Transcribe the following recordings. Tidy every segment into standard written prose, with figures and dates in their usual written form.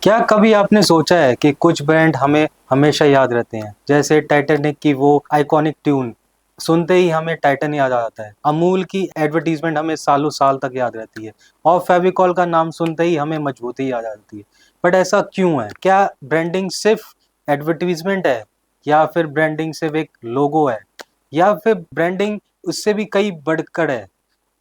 क्या कभी आपने सोचा है कि कुछ ब्रांड हमें हमेशा याद रहते हैं? जैसे टाइटैनिक की वो आइकॉनिक ट्यून सुनते ही हमें टाइटन याद आ जाता है। अमूल की एडवर्टीजमेंट हमें सालों साल तक याद रहती है और फेविकॉल का नाम सुनते ही हमें मजबूती याद आ जाती है। बट ऐसा क्यों है? क्या ब्रांडिंग सिर्फ एडवर्टीजमेंट है, या फिर ब्रांडिंग सिर्फ एक लोगो है, या फिर ब्रांडिंग उससे भी कई बढ़कर है?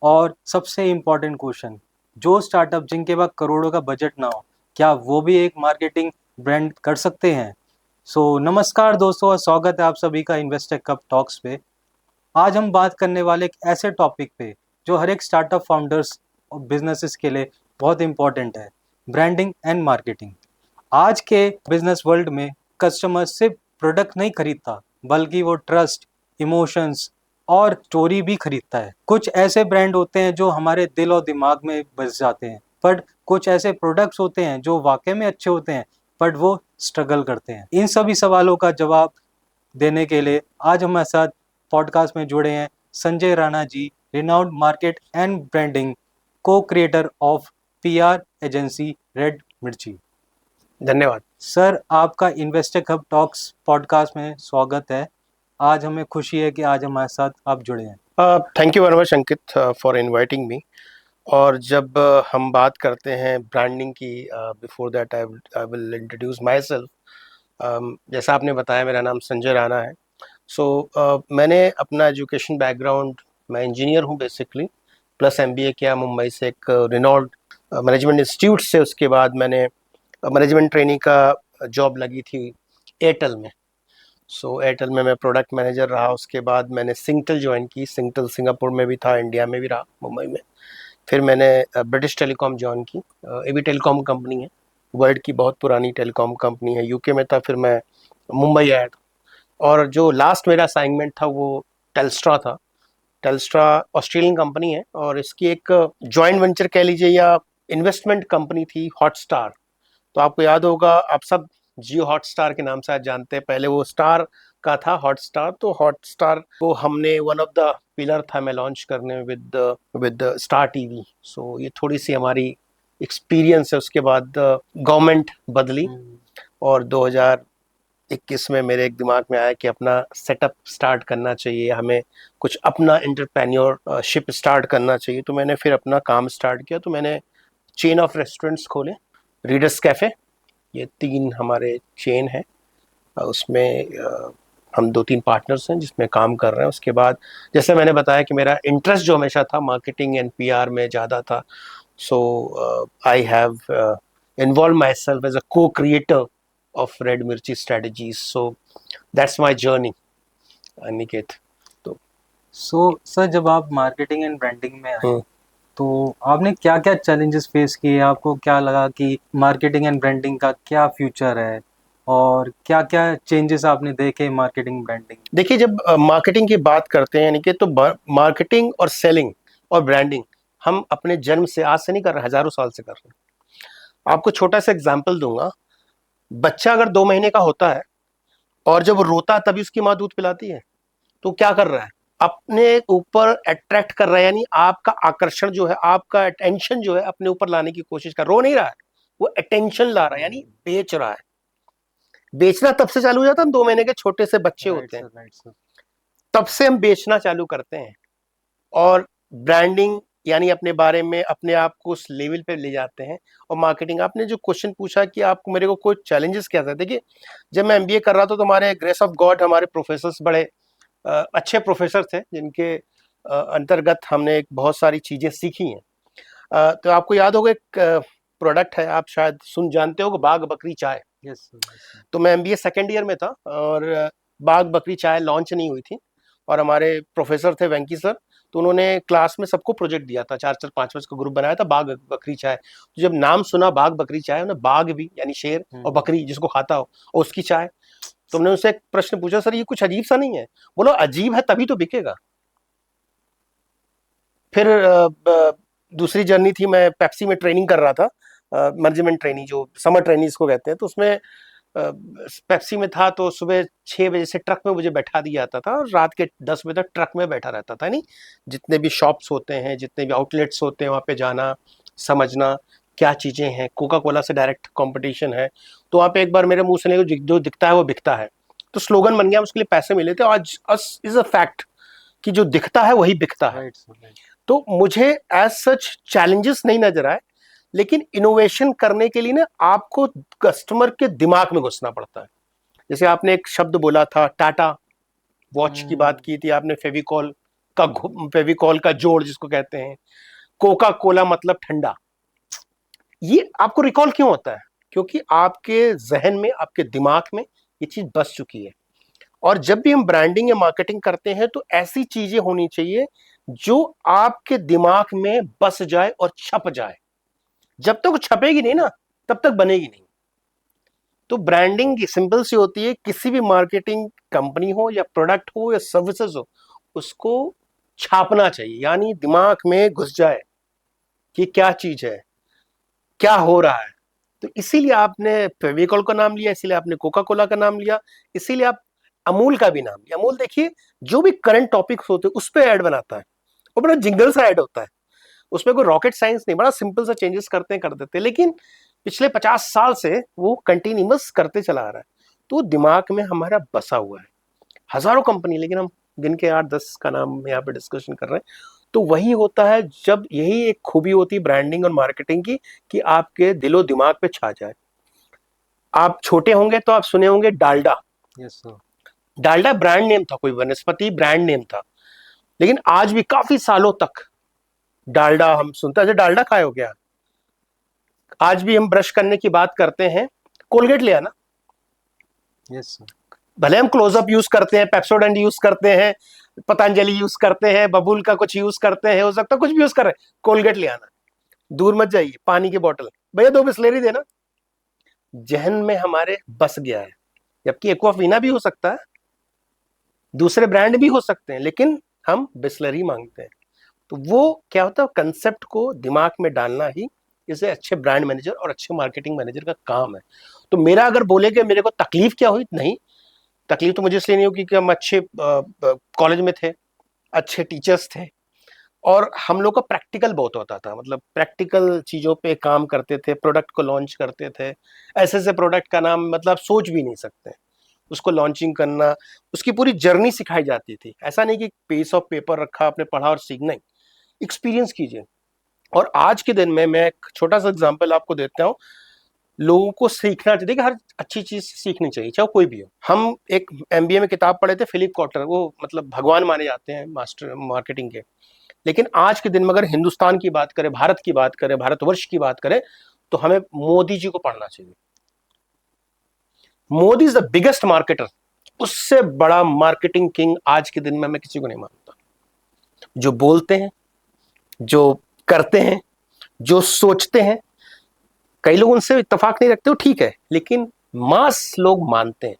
और सबसे इम्पोर्टेंट क्वेश्चन, जो स्टार्टअप जिनके पास करोड़ों का बजट ना हो, क्या वो भी एक मार्केटिंग ब्रांड कर सकते हैं? नमस्कार दोस्तों और स्वागत है आप सभी का इन्वेस्टेक कप टॉक्स पे। आज हम बात करने वाले एक ऐसे टॉपिक पे जो हर एक स्टार्टअप फाउंडर्स और बिजनेसेस के लिए बहुत इंपॉर्टेंट है, ब्रांडिंग एंड मार्केटिंग। आज के बिजनेस वर्ल्ड में कस्टमर सिर्फ प्रोडक्ट नहीं खरीदता, बल्कि वो ट्रस्ट, इमोशंस और स्टोरी भी खरीदता है। कुछ ऐसे ब्रांड होते हैं जो हमारे दिल और दिमाग में बस जाते हैं, पर कुछ ऐसे प्रोडक्ट्स होते हैं जो वाकई में अच्छे होते हैं, बट वो स्ट्रगल करते हैं। इन सभी सवालों का जवाब देने के लिए आज हमारे साथ पॉडकास्ट में जुड़े हैं Sanjay Rana ji, renowned market and branding को creator of PR agency red मिर्ची। धन्यवाद सर, आपका इन्वेस्टर हब टॉक्स पॉडकास्ट में स्वागत है। आज हमें खुशी है कि आज हमारे साथ आप जुड़े हैं। Thank you very much Ankit for inviting me. और जब हम बात करते हैं ब्रांडिंग की, before that I will introduce my self. जैसा आपने बताया, मेरा नाम संजय राणा है। मैंने अपना एजुकेशन बैकग्राउंड, मैं इंजीनियर हूँ बेसिकली, प्लस एमबीए किया मुंबई से एक रिनॉल्ड मैनेजमेंट इंस्टीट्यूट से। उसके बाद मैंने मैनेजमेंट ट्रेनिंग का जॉब लगी थी एयरटेल में। एयरटेल में मैं प्रोडक्ट मैनेजर रहा। उसके बाद मैंने सिंगटेल ज्वाइन की। सिंगटेल सिंगापुर में भी था, इंडिया में भी रहा, मुंबई में। फिर मैंने ब्रिटिश टेलीकॉम ज्वाइन की। ये भी टेलीकॉम कंपनी है, वर्ल्ड की बहुत पुरानी टेलीकॉम कंपनी है। यूके में था, फिर मैं मुंबई आया था। और जो लास्ट मेरा असाइनमेंट था वो टेल्स्ट्रा था। टेल्स्ट्रा ऑस्ट्रेलियन कंपनी है और इसकी एक जॉइंट वेंचर कह लीजिए या इन्वेस्टमेंट कंपनी थी, हॉटस्टार। तो आपको याद होगा, आप सब जियो हॉटस्टार के नाम से आज जानते हैं, पहले वो स्टार का था हॉटस्टार। तो हॉटस्टार को हमने वन ऑफ द पिलर था मैं लॉन्च करने विद स्टार टीवी। ये थोड़ी सी हमारी एक्सपीरियंस है। उसके बाद गवर्नमेंट बदली और 2021 में मेरे एक दिमाग में आया कि अपना सेटअप स्टार्ट करना चाहिए, हमें कुछ अपना एंटरप्रेन्योरशिप स्टार्ट करना चाहिए। तो मैंने फिर अपना काम स्टार्ट किया। तो मैंने चेन ऑफ रेस्टोरेंट्स खोले, रीडर्स कैफे, ये 3 हमारे चेन है। उसमें हम 2-3 पार्टनर्स हैं जिसमें काम कर रहे हैं। उसके बाद जैसे मैंने बताया कि मेरा इंटरेस्ट जो हमेशा था मार्केटिंग एंड पीआर में ज़्यादा था। I have involve myself as a co creator of red Mirchi strategies. That's my journey, Aniket. Sir, जब आप मार्केटिंग एंड ब्रांडिंग में आए तो आपने क्या क्या चैलेंजेस फेस किए? आपको क्या लगा कि मार्केटिंग एंड ब्रांडिंग का क्या फ्यूचर है, और क्या क्या चेंजेस आपने देखे मार्केटिंग ब्रांडिंग? देखिए, जब मार्केटिंग की बात करते हैं यानी कि, तो मार्केटिंग और सेलिंग और ब्रांडिंग हम अपने जन्म से, आज से नहीं कर रहे, हजारों साल से कर रहे हैं। आपको छोटा सा एग्जांपल दूंगा। बच्चा अगर 2 महीने का होता है और जब रोता है तभी उसकी माँ दूध पिलाती है, तो क्या कर रहा है? अपने ऊपर अट्रैक्ट कर रहा है, यानी आपका आकर्षण जो है, आपका अटेंशन जो है अपने ऊपर लाने की कोशिश कर। रो नहीं रहा है, वो अटेंशन ला रहा है, यानी बेच रहा है। बेचना तब से चालू हो जाता है, 2 महीने के छोटे से बच्चे होते हैं, तब से हम बेचना चालू करते हैं। और ब्रांडिंग यानी अपने बारे में, अपने आप को उस लेवल पे ले जाते हैं। और मार्केटिंग, आपने जो क्वेश्चन पूछा कि आपको मेरे को कोई चैलेंजेस क्या था, देखिए जब मैं एमबीए कर रहा था तो हमारे ग्रेस ऑफ गॉड हमारे प्रोफेसर्स बड़े अच्छे प्रोफेसर थे, जिनके अंतर्गत हमने बहुत सारी चीजें सीखी हैं। तो आपको याद होगा, एक प्रोडक्ट है, आप शायद जानते हो, बाग बकरी चाय। यस। तो मैं एमबीए सेकेंड ईयर में था और बाग बकरी चाय लॉन्च नहीं हुई थी। और हमारे प्रोफेसर थे वेंकी सर, तो उन्होंने क्लास में सबको प्रोजेक्ट दिया था, 4-4 5-5 का ग्रुप बनाया था, बाग बकरी चाय। तो जब नाम सुना बाग बकरी चाय, उन्हें बाग भी यानी शेर और बकरी जिसको खाता हो, और उसकी चाय। तो हमने उससे एक प्रश्न पूछा, सर ये कुछ अजीब सा नहीं है? बोलो अजीब है तभी तो बिकेगा। फिर दूसरी जर्नी थी, मैं पेप्सी में ट्रेनिंग कर रहा था, मैनेजमेंट ट्रेनिंग, जो समर ट्रेनिंग इसको कहते हैं। तो उसमें पेप्सी में था, तो सुबह 6 बजे से ट्रक में मुझे बैठा दिया जाता था और रात के 10 बजे तक ट्रक में बैठा रहता था। नहीं, जितने भी शॉप्स होते हैं, जितने भी आउटलेट्स होते हैं, वहाँ पे जाना, समझना क्या चीजें हैं, कोका कोला से डायरेक्ट कंपटीशन है, तो आप एक बार मेरे मुंह से नहीं, जो दिखता है वो बिकता है, तो स्लोगन बन गया, उसके लिए पैसे मिले थे। आज अस इज अ फैक्ट कि जो दिखता है वही बिकता है। Right sir, right. तो मुझे एज सच चैलेंजेस नहीं नजर आए, लेकिन इनोवेशन करने के लिए ना आपको कस्टमर के दिमाग में घुसना पड़ता है। जैसे आपने एक शब्द बोला था, टाटा वॉच की बात की थी आपने, फेविकॉल का जोड़ जिसको कहते हैं, कोका कोला मतलब ठंडा। ये आपको रिकॉल क्यों होता है? क्योंकि आपके जहन में, आपके दिमाग में ये चीज बस चुकी है। और जब भी हम ब्रांडिंग या मार्केटिंग करते हैं तो ऐसी चीजें होनी चाहिए जो आपके दिमाग में बस जाए और छप जाए। जब तक वो छपेगी नहीं ना, तब तक बनेगी नहीं। तो ब्रांडिंग सिंपल सी होती है, किसी भी मार्केटिंग कंपनी हो या प्रोडक्ट हो या सर्विसेज हो, उसको छापना चाहिए, यानी दिमाग में घुस जाए कि क्या चीज है, क्या हो रहा है। तो इसीलिए आपने फेविकॉल का नाम लिया, इसीलिए आपने कोका कोला का नाम लिया, इसीलिए आप अमूल का भी नाम लिया। अमूल देखिए, जो भी करंट टॉपिक्स होते हैं उस पर ऐड बनाता है, वो बड़ा जिंगल सा ऐड होता है, उसमें कोई रॉकेट साइंस नहीं, बड़ा सिंपल सा चेंजेस करते हैं कर देते हैं, लेकिन पिछले 50 साल से वो कंटिन्यूस करते चला आ रहा है। तो दिमाग में हमारा बसा हुआ है। हजारों कंपनी, लेकिन हम गिन के 8-10 का नाम यहाँ पे डिस्कशन कर रहे हैं। तो वही होता है, जब यही एक खूबी होती है ब्रांडिंग और मार्केटिंग की, कि आपके दिलो दिमाग पे छा जाए। आप छोटे होंगे तो आप सुने होंगे Dalda. Yes sir. Dalda brand name था, कोई वनस्पति ब्रांड नेम था, लेकिन आज भी काफी सालों तक डालडा हम सुनते हैं। डालडा खाए हो क्या? आज भी हम ब्रश करने की बात करते हैं, कोलगेट ले आना। Yes sir. भले हम क्लोजअप यूज करते हैं, पेप्सोडेंट यूज करते हैं, पतंजलि यूज करते हैं, बबूल का कुछ यूज करते हैं, हो सकता है कुछ भी यूज कर रहे हैं, कोलगेट ले आना। दूर मत जाइए, पानी की बोतल, भैया 2 बिस्लेरी देना। जहन में हमारे बस गया है। जबकि एक्वाफीना भी हो सकता है, दूसरे ब्रांड भी हो सकते हैं, लेकिन हम बिस्लरी मांगते हैं। तो वो क्या होता है, कंसेप्ट को दिमाग में डालना ही इसे अच्छे ब्रांड मैनेजर और अच्छे मार्केटिंग मैनेजर का काम है। तो मेरा अगर बोले कि मेरे को तकलीफ क्या हुई, नहीं, तकलीफ तो मुझे इसलिए नहीं हुई कि हम अच्छे कॉलेज में थे, अच्छे टीचर्स थे, और हम लोग का प्रैक्टिकल बहुत होता था, मतलब प्रैक्टिकल चीजों पे काम करते थे, प्रोडक्ट को लॉन्च करते थे। ऐसे ऐसे प्रोडक्ट का नाम मतलब सोच भी नहीं सकते, उसको लॉन्चिंग करना, उसकी पूरी जर्नी सिखाई जाती थी। ऐसा नहीं कि पीस ऑफ पेपर रखा, आपने पढ़ा और सीख, नहीं, एक्सपीरियंस कीजिए। और आज के दिन में मैं एक छोटा सा एग्जांपल आपको देता हूँ, लोगों को सीखना चाहिए कि हर अच्छी चीज सीखनी चाहिए, चाहे कोई भी हो। हम एक एमबीए में किताब पढ़े थे, फिलिप कॉटर, वो मतलब भगवान माने जाते हैं मास्टर मार्केटिंग के। लेकिन आज के दिन में अगर हिंदुस्तान की बात करें, भारत की बात करें, भारतवर्ष की बात करें, तो हमें मोदी जी को पढ़ना चाहिए। Modi is the biggest marketer. उससे बड़ा मार्केटिंग किंग आज के दिन में मैं किसी को नहीं मानता। जो बोलते हैं, जो करते हैं, जो सोचते हैं, कई लोग उनसे इत्तेफाक नहीं रखते हो, ठीक है, लेकिन मास लोग मानते हैं।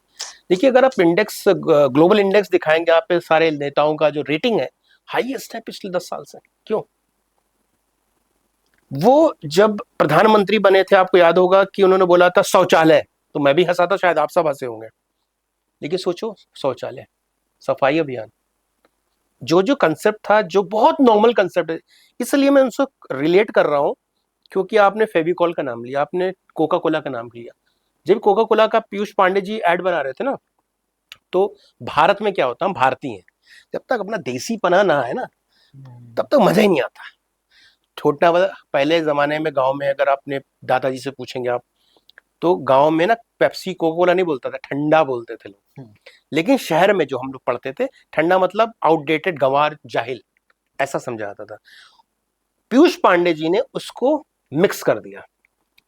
देखिए, अगर आप इंडेक्स, ग्लोबल इंडेक्स दिखाएंगे, आप पे सारे नेताओं का जो रेटिंग है, हाईएस्ट है पिछले 10 साल से। क्यों? वो जब प्रधानमंत्री बने थे, आपको याद होगा कि उन्होंने बोला था शौचालय, तो मैं भी हंसा था, शायद आप सब हंसे होंगे। लेकिन सोचो, शौचालय, सफाई अभियान, जो जो कंसेप्ट था, जो बहुत नॉर्मल कंसेप्ट है, इसलिए मैं उनसे रिलेट कर रहा हूं। क्योंकि आपने फेविकॉल का नाम लिया, आपने कोका कोला का नाम लिया। जब कोका कोला का पीयूष पांडे जी ऐड बना रहे थे ना, तो भारत में क्या होता, हम भारतीय हैं, जब तक अपना देसी पना ना है ना, तब तक मजा ही नहीं आता। छोटा पहले जमाने में गांव में अगर आपने दादाजी से पूछेंगे आप, तो गांव में ना पेप्सी कोका कोला नहीं बोलता था, ठंडा बोलते थे लोग। लेकिन शहर में जो हम लोग पढ़ते थे, ठंडा मतलब आउटडेटेड, गंवार, जाहिल, ऐसा समझा जाता था। पीयूष पांडे जी ने उसको मिक्स कर दिया,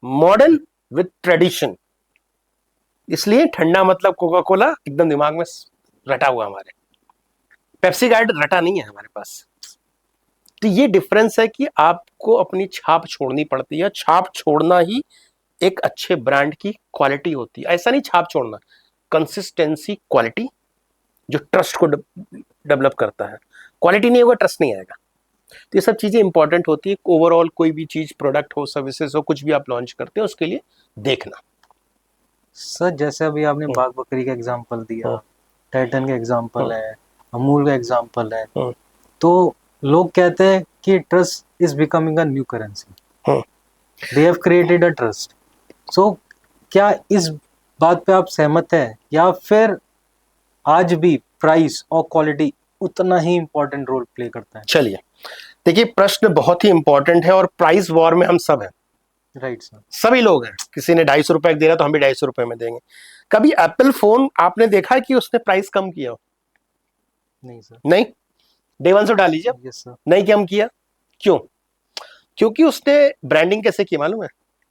मॉडर्न विद ट्रेडिशन। इसलिए ठंडा मतलब कोका कोला एकदम दिमाग में रटा हुआ हमारे। पेप्सी गाइड रटा नहीं है हमारे पास। तो ये डिफरेंस है कि आपको अपनी छाप छोड़नी पड़ती है। छाप छोड़ना ही एक अच्छे ब्रांड की क्वालिटी होती है। ऐसा नहीं छाप छोड़ना, कंसिस्टेंसी, क्वालिटी, जो ट्रस्ट को डेवलप करता है। क्वालिटी नहीं होगा, ट्रस्ट नहीं आएगा। तो ये सब चीजें इंपॉर्टेंट होती है। ओवरऑल कोई भी चीज, प्रोडक्ट हो, सर्विसेज हो, कुछ भी आप लॉन्च करते हैं, उसके लिए देखना। सर जैसे अभी आपने बाघ बकरी का एग्जांपल दिया, टाइटन का एग्जांपल है, अमूल का एग्जांपल है, तो लोग कहते हैं कि trust is becoming a new currency. They have created a trust. So क्या इस बात पे आप सहमत हैं, या फिर आज भी प्राइस और क्वालिटी उतना ही इंपॉर्टेंट रोल प्ले करता है? चलिए, देखिए प्रश्न बहुत ही इंपॉर्टेंट है, और प्राइस वॉर में हम सब हैं, राइट सर। सभी लोग हैं। किसी ने 250 रुपए दे रहा तो हम भी 250 रुपए में देंगे। कभी एप्पल फोन आपने देखा है कि उसने प्राइस कम किया हो? नहीं सर। नहीं। डे वन से उठा लीजिए। Yes sir. नहीं कम किया। क्यों? क्योंकि उसने ब्रांडिंग कैसे की मालूम है?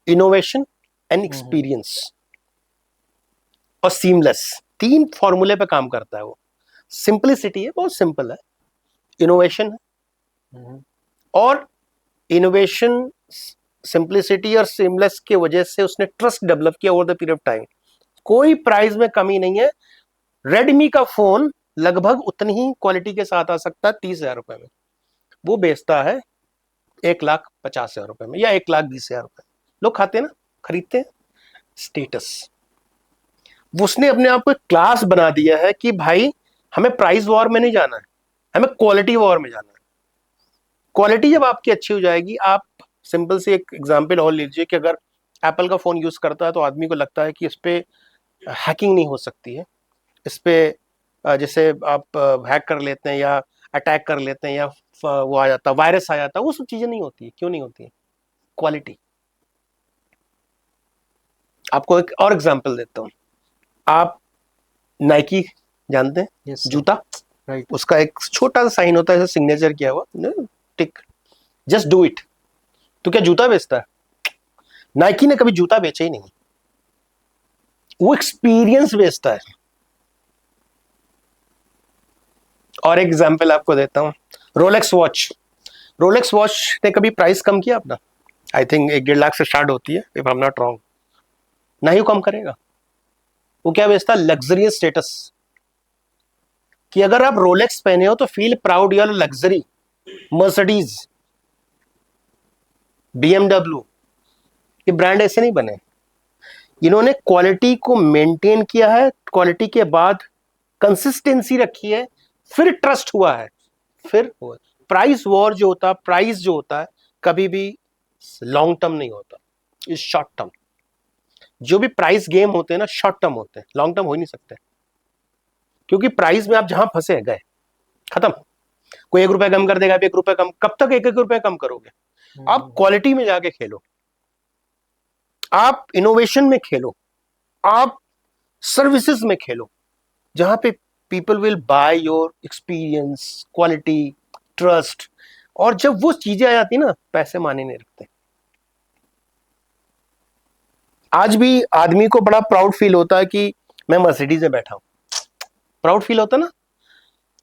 इनोवेशन एंड एक्सपीरियंस और सीमलेस, 3 फॉर्मूले पे काम करता है वो। सिंपलिसिटी है, बहुत सिंपल है। इनोवेशन है, और इनोवेशन, सिंपलिसिटी और सीमलेस की वजह से उसने ट्रस्ट डेवलप किया over the period of time. कोई प्राइस में कमी नहीं है। रेडमी का फोन लगभग उतनी ही क्वालिटी के साथ आ सकता है 30,000 रुपए में, वो बेचता है 1,50,000 रुपए में या 1,20,000 रुपए। लोग खाते हैं ना, खरीदते हैं। स्टेटस, उसने अपने आप को एक क्लास बना दिया है कि भाई हमें प्राइस वॉर में नहीं जाना है, हमें क्वालिटी वॉर में जाना है। क्वालिटी जब आपकी अच्छी हो जाएगी, आप सिंपल से एक एग्जांपल और लीजिए कि अगर एप्पल का फोन यूज करता है तो आदमी को लगता है कि इस पे हैकिंग नहीं हो सकती है, इस पे जैसे आप हैक कर लेते हैं या अटैक कर लेते हैं या वो आ जाता, वायरस आ जाता, वो सब चीजें नहीं होती है। क्यों नहीं होती है? क्वालिटी। आपको एक और एग्जांपल देता हूं। आप नाइकी जानते हैं? Yes sir. जूता, राइट। उसका एक छोटा सा साइन होता है, जैसे सिग्नेचर किया हुआ, टिक, जस्ट डू इट। तो क्या जूता बेचता है? नाइकी ने कभी जूता बेचा ही नहीं, वो एक्सपीरियंस बेचता है। और एक एग्जांपल आपको देता हूं, रोलेक्स वॉच। रोलेक्स वॉच ने कभी प्राइस कम किया अपना? आई थिंक 1-1.5 लाख से स्टार्ट होती है, if I am not wrong. नहीं, वो कम करेगा। वो क्या बेचता है? लग्जरियस स्टेटस, कि अगर आप रोलेक्स पहने हो तो feel proud, your luxury. Mercedes, BMW, ये ब्रांड ऐसे नहीं बने। इन्होंने क्वालिटी को मेंटेन किया है, क्वालिटी के बाद कंसिस्टेंसी रखी है, फिर ट्रस्ट हुआ है, फिर हुआ। प्राइस वॉर जो होता है, प्राइस जो होता है, कभी भी लॉन्ग टर्म नहीं होता, इज शॉर्ट टर्म। जो भी प्राइस गेम होते हैं ना, शॉर्ट टर्म होते हैं, लॉन्ग टर्म हो ही नहीं सकते। क्योंकि प्राइस में आप जहां फंसे गए, खत्म। कोई 1 रुपए कम कर देगा, 1 रुपए कम, कब तक 1-1 रुपए कम करोगे? आप क्वालिटी में जाके खेलो, आप इनोवेशन में खेलो, आप सर्विसेज में खेलो, जहां पे people will by your experience, quality, trust. और जब वो चीजें आ जाती ना, पैसे माने नहीं रखते। आज भी आदमी को बड़ा प्राउड फील होता है कि मैं मर्सिडीज में बैठा हूं। प्राउड फील होता ना।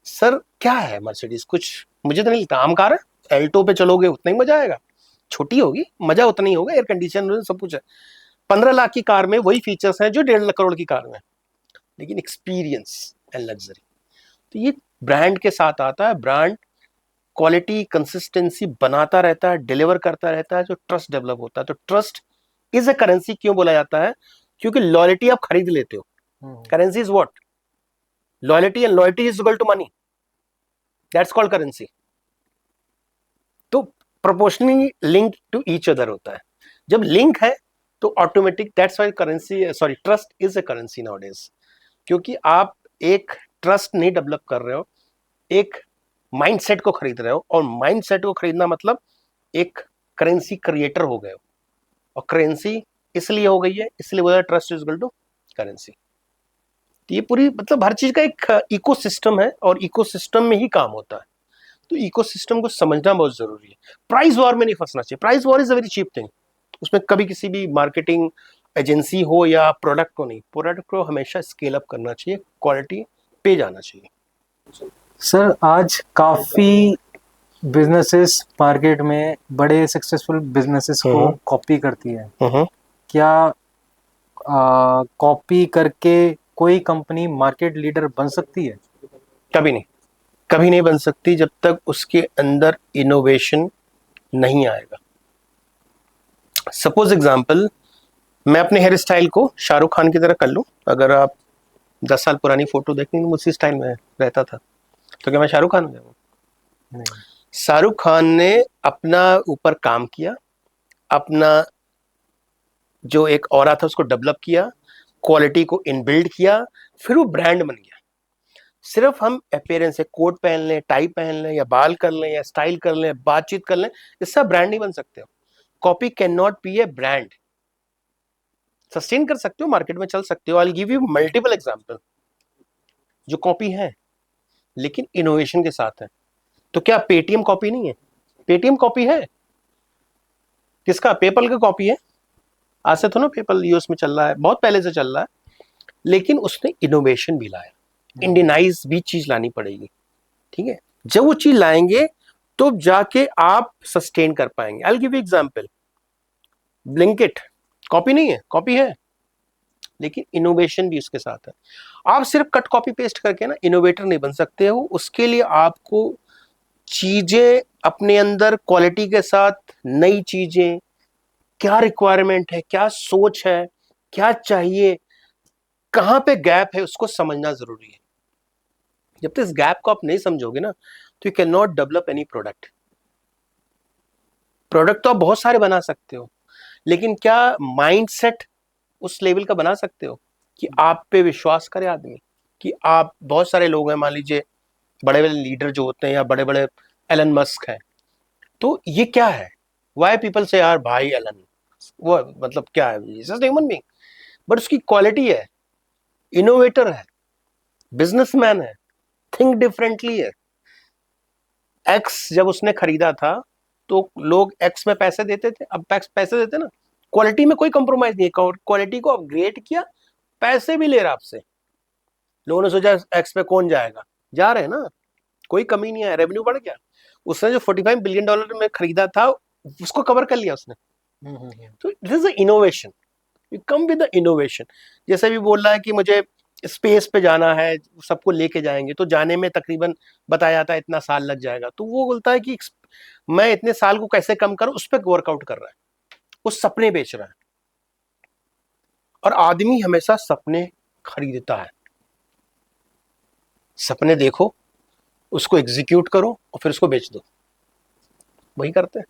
सर क्या है मर्सिडीज? कुछ मुझे तो नहीं लगता, आम कार है, एल्टो पे चलोगे उतना ही मजा आएगा, छोटी होगी, मजा उतना ही होगा, एयर कंडीशन सब कुछ है। 15 लाख की कार में वही फीचर्स हैं जो 1.5 करोड़ की कार में, लेकिन एक्सपीरियंस एंड लग्जरी। तो ये ब्रांड के साथ आता है। ब्रांड क्वालिटी, कंसिस्टेंसी बनाता रहता है, डिलीवर करता रहता है, जो ट्रस्ट डेवलप होता है। तो ट्रस्ट इज ए करेंसी क्यों बोला जाता है? क्योंकि लॉयल्टी आप खरीद लेते हो। Currency is what? Loyalty, and loyalty is equal to money, that's called currency. तो proportionally link to each other होता है। जब लिंक है तो automatic, that's why currency, sorry, trust is a currency nowadays. क्योंकि आप एक ट्रस्ट नहीं डेवलप कर रहे हो, एक माइंडसेट को खरीद रहे हो, और माइंडसेट को खरीदना मतलब एक करेंसी क्रिएटर हो गए हो। और करेंसी इसलिए हो गई है, इसलिए बोला trust is equal to currency. तो ये पूरी मतलब हर चीज का एक इकोसिस्टम है, और इकोसिस्टम में ही काम होता है। तो इकोसिस्टम को समझना बहुत जरूरी है। प्राइस वॉर में नहीं फंसना चाहिए। Price war is a very cheap thing. उसमें कभी किसी भी मार्केटिंग एजेंसी हो या प्रोडक्ट को नहीं, प्रोडक्ट को हमेशा स्केल अप करना चाहिए, क्वालिटी पे जाना चाहिए। सर आज काफी बिजनेसेस मार्केट में बड़े सक्सेसफुल बिजनेसेस को कॉपी करती है। क्या कॉपी करके कोई कंपनी मार्केट लीडर बन सकती है? कभी नहीं, कभी नहीं बन सकती जब तक उसके अंदर इनोवेशन नहीं आएगा। सपोज एग्जांपल, मैं अपने हेयर स्टाइल को शाहरुख खान की तरह कर लूं। अगर आप 10 साल पुरानी फोटो देखेंगे, उसी स्टाइल में रहता था, तो क्या मैं शाहरुख खान हो जाऊंगा? शाहरुख खान ने अपना ऊपर काम किया, अपना जो एक ऑरा था उसको डेवलप किया, क्वालिटी को इनबिल्ड किया, फिर वो ब्रांड बन गया। सिर्फ हम अपीयरेंस है, कोट पहन लें, टाई पहन लें, या बाल कर लें, या स्टाइल कर लें, बातचीत कर लें, इससे ब्रांड नहीं बन सकते हो। Copy can not be A brand. Sustain कर सकते हो, मार्केट में चल सकते हो। I will give you multiple example जो कॉपी है लेकिन इनोवेशन के साथ है। तो क्या पेटीएम कॉपी नहीं है? पेटीएम कॉपी है किसका? पेपल का कॉपी है। आज से तो ना पेपल यूएस में चल रहा है, बहुत पहले से चल रहा है, लेकिन उसने इनोवेशन भी लाया, इंडियनाइज भी चीज लानी पड़ेगी। ठीक है, जब वो चीज लाएंगे तो जाके आप सस्टेन कर पाएंगे। I will give you example, Blinkit copy नहीं है, कॉपी है, लेकिन इनोवेशन भी उसके साथ है। आप सिर्फ कट कॉपी पेस्ट करके ना इनोवेटर नहीं बन सकते हो। उसके लिए आपको चीजें अपने अंदर क्वालिटी के साथ, नई चीजें, क्या रिक्वायरमेंट है, क्या सोच है, क्या चाहिए, कहां पे गैप है, उसको समझना जरूरी है। जब तक इस गैप को आप नहीं समझोगे ना, तो you can not develop any product. Product तो आप बहुत सारे बना सकते हो, लेकिन क्या माइंडसेट उस लेवल का बना सकते हो कि आप पे विश्वास करे आदमी? कि आप, बहुत सारे लोग हैं, मान लीजिए बड़े बड़े लीडर जो होते हैं, या बड़े बड़े एलन मस्क हैं, तो ये क्या है? वाई पीपल से यार भाई एलन, वो मतलब क्या है? जस्ट ह्यूमन बीइंग, बट उसकी क्वालिटी है, इनोवेटर है, बिजनेसमैन है, थिंक डिफरेंटली है। एक्स जब उसने खरीदा था तो लोग एक्स में पैसे देते थे, अब पैसे देते ना। क्वालिटी में कोई कंप्रोमाइज नहीं है, क्वालिटी को अपग्रेड किया, पैसे भी ले रहा आपसे। लोगों ने सोचा एक्स पे कौन जाएगा, जा रहे हैं ना, कोई कमी नहीं है, रेवेन्यू बढ़ गया। उसने जो $45 बिलियन में खरीदा था उसको कवर कर लिया उसने। तो this is innovation, you come with the innovation. जैसे भी बोल रहा है कि मुझे स्पेस पे जाना है, सबको लेके जाएंगे, तो जाने में तकरीबन बताया जाता है इतना साल लग जाएगा, तो वो बोलता है कि मैं इतने साल को कैसे कम करूं, उस पर वर्कआउट कर रहा है, वो सपने बेच रहा है। और आदमी हमेशा सपने खरीदता है। सपने देखो, उसको एग्जीक्यूट करो, और फिर उसको बेच दो, वही करते हैं।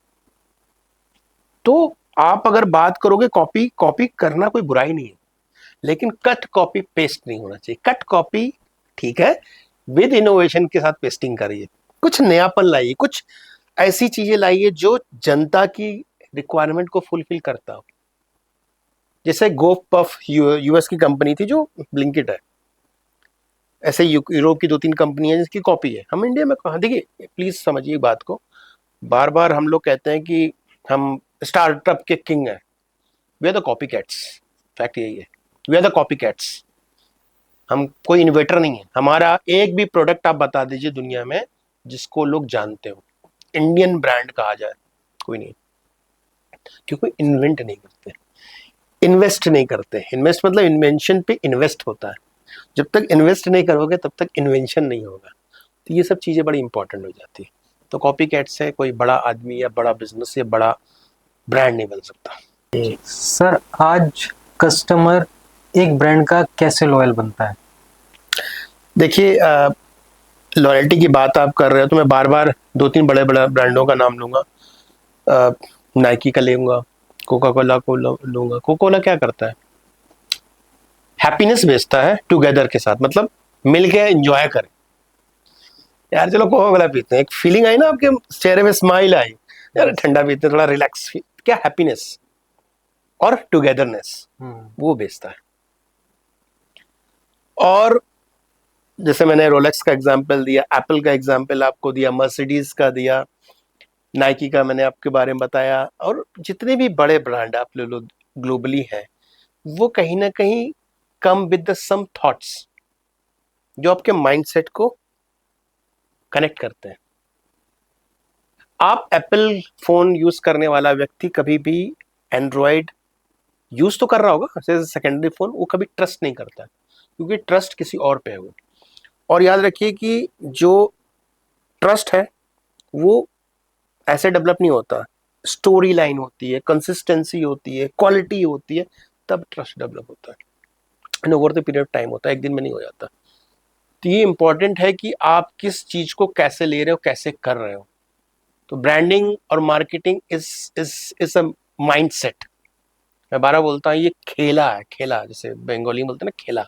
तो आप अगर बात करोगे, कॉपी कॉपी करना कोई बुराई नहीं है, लेकिन कट कॉपी पेस्ट नहीं होना चाहिए। कट कॉपी ठीक है, विद इनोवेशन के साथ पेस्टिंग करिए, कुछ नयापन लाइए, कुछ ऐसी चीजें लाइए जो जनता की रिक्वायरमेंट को फुलफिल करता हो। जैसे गोपफ यूएस की कंपनी थी जो ब्लिंकिट है, ऐसे यूरोप की 2-3 कंपनी है जिसकी कॉपी है। हम इंडिया में कहा, देखिए प्लीज समझिए बात को, बार बार हम लोग कहते हैं कि हम स्टार्टअप के किंग हैं। We are the copy cats, fact यही है, we are the copy cats. हम कोई इन्वेटर नहीं है। हमारा एक भी प्रोडक्ट आप बता दीजिए दुनिया में जिसको लोग जानते हो, इंडियन ब्रांड कहा जाए, कोई नहीं, क्योंकि इन्वेंट नहीं करते, इन्वेस्ट नहीं करते। इन्वेस्ट मतलब इन्वेंशन पे इन्वेस्ट होता है। जब तक इन्वेस्ट नहीं करोगे तब तक इन्वेंशन नहीं होगा। तो ये सब चीजें बड़ी इंपॉर्टेंट हो जाती है। तो कॉपी कैट से कोई बड़ा आदमी या बड़ा बिजनेस या बड़ा ब्रांड नहीं बन सकता। सर, आज कस्टमर एक ब्रांड का कैसे लॉयल बनता है? देखिए, लॉयल्टी की बात आप कर रहे हो तो मैं बार बार 2-3 बड़े बड़े ब्रांडों का नाम लूंगा। नाइकी का लूंगा, कोका कोला को लूंगा। कोका कोला क्या करता है? हैप्पीनेस बेचता है टुगेदर के साथ, मतलब मिल के एंजॉय करें। यार चलो कोका कोला पीते हैं, एक फीलिंग आई ना, आपके चेहरे में स्माइल आई, यार ठंडा पीते हैं, थोड़ा रिलैक्स, क्या हैप्पीनेस और टुगेदरनेस, वो बेचता है। और जैसे मैंने रोलेक्स का एग्जांपल दिया, एप्पल का एग्जांपल आपको दिया, मर्सिडीज का दिया, नाइकी का मैंने आपके बारे में बताया, और जितने भी बड़े ब्रांड आप लोग ग्लोबली हैं, वो कहीं ना कहीं come with the some thoughts जो आपके माइंडसेट को कनेक्ट करते हैं। आप एप्पल फोन यूज करने वाला व्यक्ति कभी भी एंड्रॉयड यूज तो कर रहा होगा सेकेंडरी फोन, वो कभी ट्रस्ट नहीं करता, क्योंकि ट्रस्ट किसी और पे है वो। और याद रखिए कि जो ट्रस्ट है वो ऐसे डेवलप नहीं होता, स्टोरी लाइन होती है, कंसिस्टेंसी होती है, क्वालिटी होती है, तब ट्रस्ट डेवलप होता है। And over the period of time होता है, एक दिन में नहीं हो जाता। तो ये इंपॉर्टेंट है कि आप किस चीज को कैसे ले रहे हो, कैसे कर रहे हो। तो ब्रांडिंग और मार्केटिंग इज अ माइंडसेट। मैं बारह बोलता हूँ, ये खेला है, खेला, जैसे बंगाली में बोलते हैं ना खेला,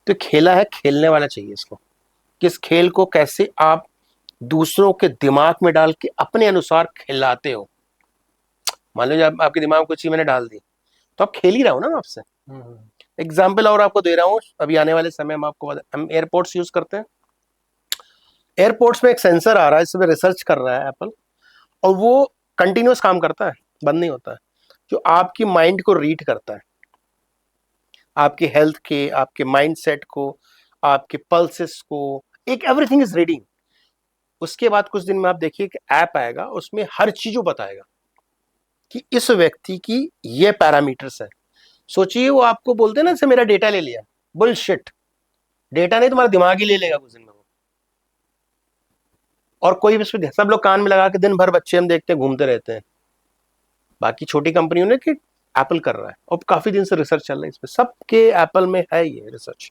तो खेला है, खेलने वाला चाहिए इसको। किस खेल को कैसे आप दूसरों के दिमाग में डाल के अपने अनुसार खिलाते हो। मान लीजिए आपके दिमाग में कुछ चीज मैंने डाल दी, तो आप खेल ही रहा हो ना आपसे। एग्जाम्पल और आपको दे रहा हूँ, अभी आने वाले समय में आपको हम एयरपोर्ट्स यूज करते हैं। एयरपोर्ट्स में एक सेंसर आ रहा है, इसमें रिसर्च कर रहा है एप्पल, और वो कंटिन्यूस काम करता है, बंद नहीं होता है, जो आपकी माइंड को रीड करता है, आपके हेल्थ के, आपके माइंडसेट को, आपके पल्सेस को, एक एवरीथिंग इज रीडिंग। उसके बाद कुछ दिन में आप देखिए कि ऐप आएगा, उसमें हर चीज वो बताएगा कि इस व्यक्ति की ये पैरामीटर्स है। सोचिए वो आपको बोलते हैं ना, जैसे मेरा डेटा ले लिया, बुलशिट, डेटा नहीं, तुम्हारा दिमाग ही ले लेगा कुछ दिन में वो। और कोई भी इसमें, सब लोग कान में लगा के दिन भर बच्चे हम देखते हैं घूमते रहते हैं, बाकी छोटी कंपनियों ने, कि एप्पल कर रहा है, और काफी दिन से रिसर्च चल रहा है इस पे, सबके एप्पल में है ये रिसर्च,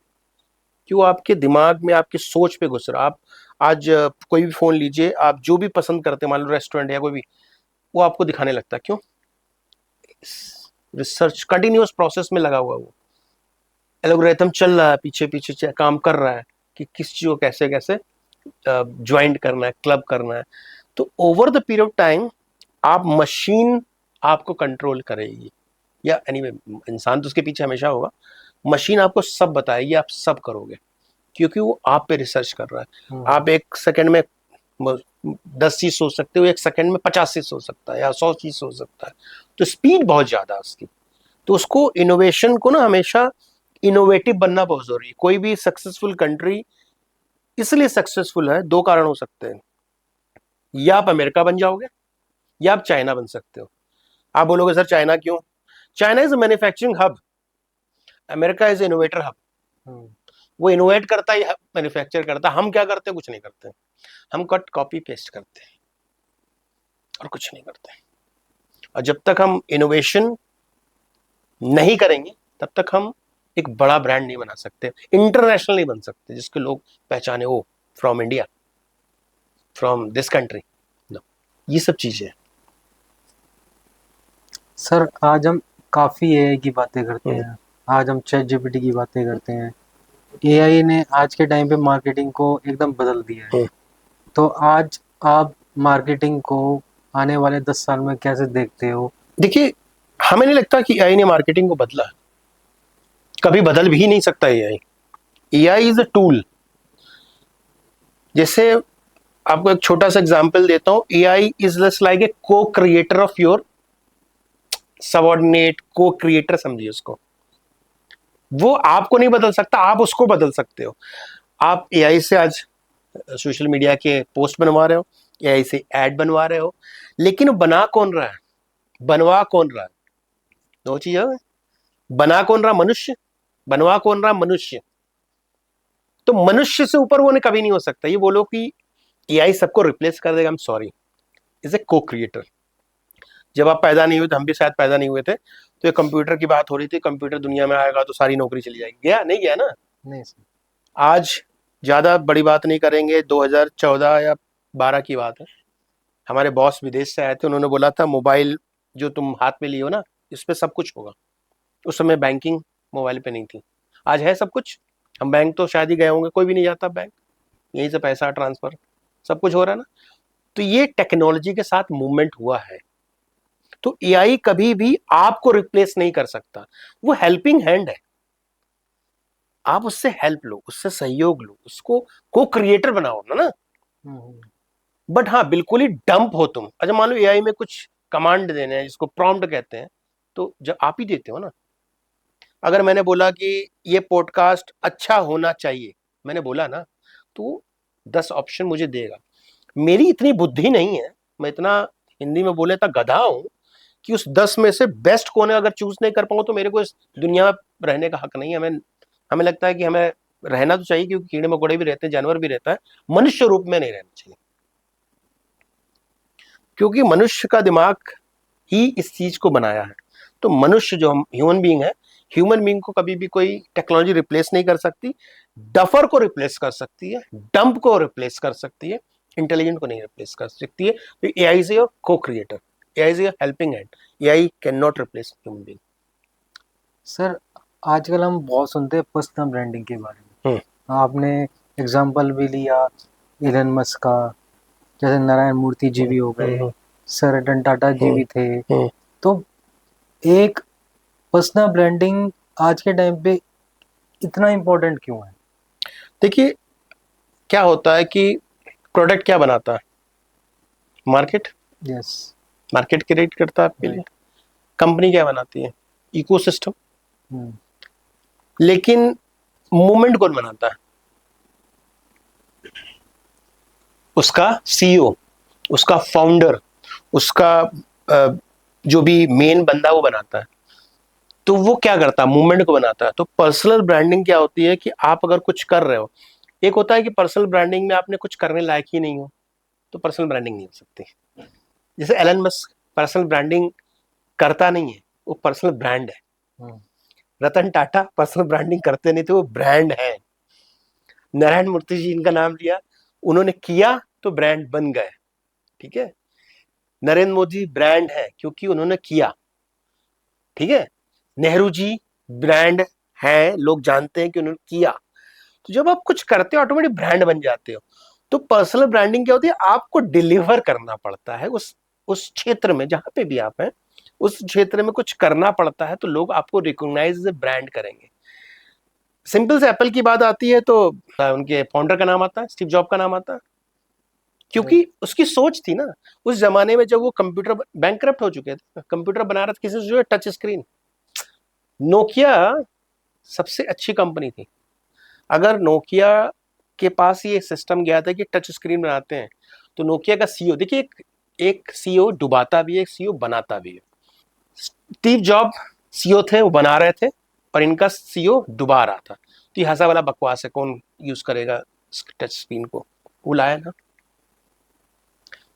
कि वो आपके दिमाग में, आपकी सोच पे घुस रहा। आप आज कोई भी फोन लीजिए, आप जो भी पसंद करते हैं, मान लो रेस्टोरेंट या कोई भी, वो आपको दिखाने लगता है। क्यों? रिसर्च कंटिन्यूअस प्रोसेस में लगा हुआ, वो एल्गोरिथम चल रहा है, पीछे पीछे काम कर रहा है कि किस चीज को कैसे कैसे ज्वाइंट करना है, क्लब करना है। तो over the period of time आप मशीन आपको कंट्रोल करेगी, या एनीवे इंसान तो उसके पीछे हमेशा होगा, मशीन आपको सब बताएगी, आप सब करोगे, क्योंकि वो आप पे रिसर्च कर रहा है। आप एक सेकंड में 10 चीज सोच सकते हो, एक सेकंड में 50 चीज सोच सकता है, या 100 चीज सोच सकता है, तो स्पीड बहुत ज्यादा है उसकी। तो उसको इनोवेशन को ना हमेशा इनोवेटिव बनना बहुत जरूरी है। कोई भी सक्सेसफुल कंट्री इसलिए सक्सेसफुल है, दो कारण हो सकते हैं, या आप अमेरिका बन जाओगे, या आप चाइना बन सकते हो। आप बोलोगे सर चाइना क्यों? China is a manufacturing hub, America is innovator hub. वो इनोवेट करता है, मैन्युफैक्चर करता है। हम क्या करते हैं? कुछ नहीं करते, हम कट कॉपी पेस्ट करते हैं और कुछ नहीं करते। और जब तक हम इनोवेशन नहीं करेंगे, तब तक हम एक बड़ा ब्रांड नहीं बना सकते, इंटरनेशनल नहीं बन सकते, जिसके लोग पहचाने, oh from India, from this country. ये सब चीजें। सर आज हम काफ़ी एआई की बातें करते हैं, आज हम चैट जीपीटी की बातें करते हैं। एआई ने आज के टाइम पे मार्केटिंग को एकदम बदल दिया है। तो आज आप मार्केटिंग को आने वाले 10 साल में कैसे देखते हो? देखिए, हमें नहीं लगता कि एआई ने मार्केटिंग को बदला, कभी बदल भी नहीं सकता AI. AI is a tool. जैसे आपको एक छोटा सा एग्जांपल देता हूं, AI is just like a को क्रिएटर ऑफ योर सबऑर्डिनेट, को क्रिएटर समझिए उसको। वो आपको नहीं बदल सकता, आप उसको बदल सकते हो। आप एआई से आज सोशल मीडिया के पोस्ट बनवा रहे हो, एआई से ऐड बनवा रहे हो, लेकिन बना कौन रहा है, बनवा कौन रहा है? दो चीज है, बना कौन रहा? मनुष्य। बनवा कौन रहा? मनुष्य। तो मनुष्य से ऊपर वो कभी नहीं हो सकता। ये बोलो कि एआई सबको रिप्लेस कर देगा, I am sorry, is a को क्रिएटर। जब आप पैदा नहीं हुए थे, हम भी शायद पैदा नहीं हुए थे, तो ये कंप्यूटर की बात हो रही थी, कंप्यूटर दुनिया में आएगा तो सारी नौकरी चली जाएगी। गया नहीं? गया ना? नहीं सर। आज ज्यादा बड़ी बात नहीं करेंगे, 2014 या 12 की बात है, हमारे बॉस विदेश से आए थे, उन्होंने बोला था मोबाइल जो तुम हाथ में लिए हो ना, इस पे सब कुछ होगा। उस समय बैंकिंग मोबाइल पे नहीं थी, आज है सब कुछ। हम बैंक तो शायद ही गए होंगे, कोई भी नहीं जाता बैंक, यहीं से पैसा ट्रांसफर सब कुछ हो रहा है ना। तो ये टेक्नोलॉजी के साथ मूवमेंट हुआ है। तो एआई कभी भी आपको रिप्लेस नहीं कर सकता, वो हेल्पिंग हैंड है। आप उससे हेल्प लो, उससे सहयोग लो, उसको को क्रिएटर बनाओ ना। बट हाँ, बिल्कुल ही डंप हो तुम। अच्छा मान लो एआई में कुछ कमांड देने हैं, जिसको प्रॉम्प्ट कहते हैं, तो जब आप ही देते हो ना। अगर मैंने बोला कि ये पॉडकास्ट अच्छा होना चाहिए, मैंने बोला ना, तो 10 ऑप्शन मुझे देगा। मेरी इतनी बुद्धि नहीं है, मैं इतना हिंदी में बोले तो गधा हूं, कि उस 10 में से बेस्ट कौन है अगर चूज नहीं कर पाऊं, तो मेरे को इस दुनिया में रहने का हक नहीं है। हमें लगता है कि हमें रहना तो चाहिए, क्योंकि कीड़े मकोड़े भी रहते हैं, जानवर भी रहता है, मनुष्य रूप में नहीं रहना चाहिए, क्योंकि मनुष्य का दिमाग ही इस चीज को बनाया है। तो मनुष्य जो हम ह्यूमन बीइंग है, ह्यूमन बीइंग को कभी भी कोई टेक्नोलॉजी रिप्लेस नहीं कर सकती। डफर को रिप्लेस कर सकती है, डंप को रिप्लेस कर सकती है, इंटेलिजेंट को नहीं रिप्लेस कर सकती है। तो एआई से और को creator, AI is a helping hand, AI can not replace human being. Sir आजकल हम बहुत सुनते हैं पर्सनल ब्रांडिंग के बारे में। आपने एग्जाम्पल भी लिया इलन मस्क का, जैसे नारायण मूर्ति जी भी हो गए, सर रतन टाटा जी भी थे। तो एक पर्सनल ब्रांडिंग आज के टाइम पे इतना इम्पोर्टेंट क्यों है? देखिए क्या होता है कि प्रोडक्ट क्या बनाता है? मार्केट। यस। मार्केट क्रिएट करता है आपके लिए। कंपनी क्या बनाती है? इकोसिस्टम। लेकिन मूवमेंट कौन बनाता है? उसका सीईओ, उसका फाउंडर, उसका जो भी मेन बंदा वो बनाता है। तो वो क्या करता है? मूवमेंट को बनाता है। तो पर्सनल ब्रांडिंग क्या होती है कि आप अगर कुछ कर रहे हो, एक होता है कि पर्सनल ब्रांडिंग में आपने कुछ करने लायक ही नहीं हो, तो पर्सनल ब्रांडिंग नहीं हो सकती। जैसे एलन मस्क पर्सनल ब्रांडिंग करता नहीं है, वो पर्सनल ब्रांड है। रतन टाटा पर्सनल ब्रांडिंग करते नहीं थे, वो ब्रांड है। नारायण मूर्ति जी इनका नाम लिया, उन्होंने किया तो ब्रांड बन गए। ठीक है। नरेंद्र मोदी ब्रांड है क्योंकि उन्होंने किया। ठीक है। नेहरू जी ब्रांड है, लोग जानते हैं कि उन्होंने किया। तो जब आप कुछ करते हो ऑटोमेटिक ब्रांड बन जाते हो। तो पर्सनल ब्रांडिंग क्या होती है? आपको डिलीवर करना पड़ता है उस क्षेत्र में जहां पे भी आप हैं, उस क्षेत्र में कुछ करना पड़ता है, तो लोग आपको रिकॉग्नाइज ब्रांड करेंगे। सिंपल से एप्पल की बात आती है तो उनके फाउंडर का नाम आता है, स्टीव जॉब का नाम आता है, क्योंकि उसकी सोच थी ना। उस जमाने में जब वो कंप्यूटर बैंकरप्ट हो चुके थे, कंप्यूटर बना रहा था किसी से, जो है टच स्क्रीन। नोकिया सबसे अच्छी कंपनी थी। अगर नोकिया के पास ये सिस्टम गया था कि टच स्क्रीन बनाते हैं, तो नोकिया का सीईओ देखिए, एक सीईओ डुबाता भी है, एक सीईओ बनाता भी है। स्टीव जॉब सीईओ थे, वो बना रहे थे, और इनका सीईओ डुबा रहा था। तो ये हंसा वाला बकवास है, कौन यूज करेगा टच स्क्रीन को? वो लाया ना,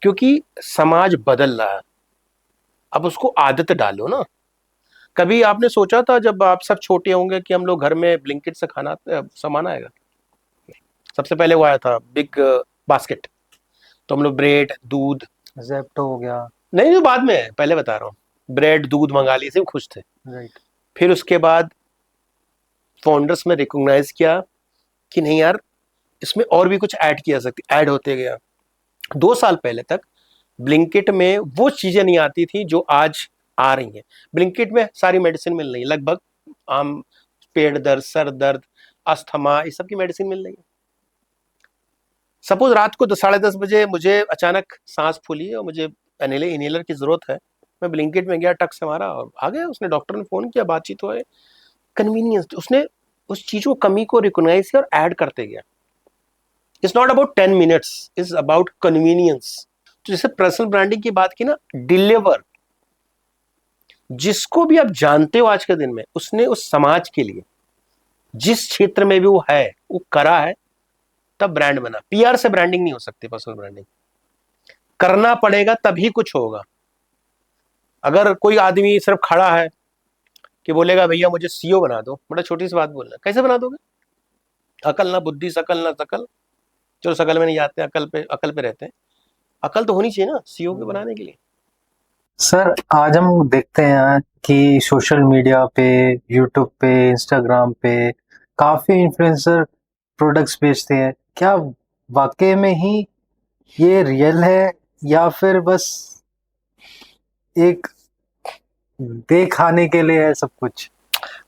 क्योंकि समाज बदल रहा है। अब उसको आदत डालो ना। कभी आपने सोचा था जब आप सब छोटे होंगे कि हम लोग घर में ब्लिंकिट से खाना सामान आएगा? सबसे पहले वो आया था बिग बास्केट, तो हम लोग ब्रेड दूध, जेप्टो हो गया। नहीं जो बाद में है, पहले बता रहा हूँ, ब्रेड दूध मंगा लिए, सब खुश थे। राइट। फिर उसके बाद फाउंडर्स में रिकॉग्नाइज किया कि नहीं यार, इसमें और भी कुछ ऐड किया सकती, ऐड होते गया। 2 साल पहले तक ब्लिंकिट में वो चीजें नहीं आती थी जो आज आ रही हैं। ब्लिंकिट में सारी मेडिसिन मिल रही है लगभग, आम पेट दर्द, सर दर्द, अस्थमा, इस सब की मेडिसिन मिल रही है। सपोज रात को 10, 10:30 बजे मुझे अचानक सांस फूली और मुझे इनहेलर की जरूरत है, मैं ब्लिंकिट में गया, टक से मारा और आ गया। उसने, डॉक्टर ने फोन किया, बातचीत हुई, कन्वीनियंस। उसने उस चीज को, कमी को रिकॉग्नाइज किया और ऐड करते गया। It's not about 10 minutes, it's about convenience. तो जैसे पर्सनल ब्रांडिंग की बात की ना, डिलीवर, जिसको भी आप जानते हो आज के दिन में, उसने उस समाज के लिए जिस क्षेत्र में भी वो है वो करा है, तब ब्रांड बना। पीआर से ब्रांडिंग नहीं हो सकती, पर्सनल ब्रांडिंग करना पड़ेगा तभी कुछ होगा। अगर कोई आदमी सिर्फ खड़ा है कि बोलेगा भैया मुझे सीईओ बना दो, बड़ा छोटी सी बात बोलना, कैसे बना दोगे? अकल ना बुद्धि, सकल ना सकल। चलो सकल में नहीं जाते, अकल पे रहते हैं। अकल तो होनी चाहिए ना सीईओ के बनाने के लिए। सर आज हम देखते हैं कि सोशल मीडिया पे, यूट्यूब पे, इंस्टाग्राम पे काफी इन्फ्लुएंसर प्रोडक्ट्स बेचते हैं। क्या वाकई में ही ये रियल है या फिर बस एक दिखाने के लिए है सब कुछ?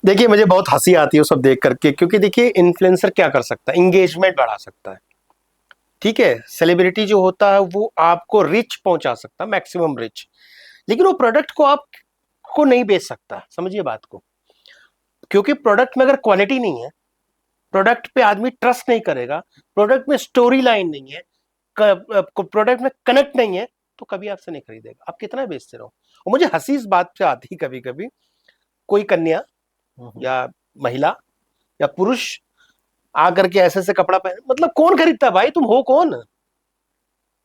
देखिए मुझे बहुत हंसी आती है वो सब देख करके, क्योंकि देखिए इन्फ्लुएंसर क्या कर सकता है? इंगेजमेंट बढ़ा सकता है। ठीक है, सेलिब्रिटी जो होता है वो आपको रिच पहुंचा सकता है, मैक्सिमम रिच। लेकिन वो प्रोडक्ट को आपको नहीं बेच सकता, समझिए बात को। क्योंकि प्रोडक्ट में अगर क्वालिटी नहीं है, प्रोडक्ट पे आदमी ट्रस्ट नहीं करेगा, प्रोडक्ट में स्टोरी लाइन नहीं है, प्रोडक्ट में कनेक्ट नहीं है, तो कभी आपसे नहीं खरीदेगा। आप कितना बेचते रहो। और मुझे हंसी इस बात पे आती है कभी कभी, कोई कन्या या महिला या पुरुष आकर के ऐसे ऐसे कपड़ा पहने, मतलब कौन खरीदता है भाई? तुम हो कौन?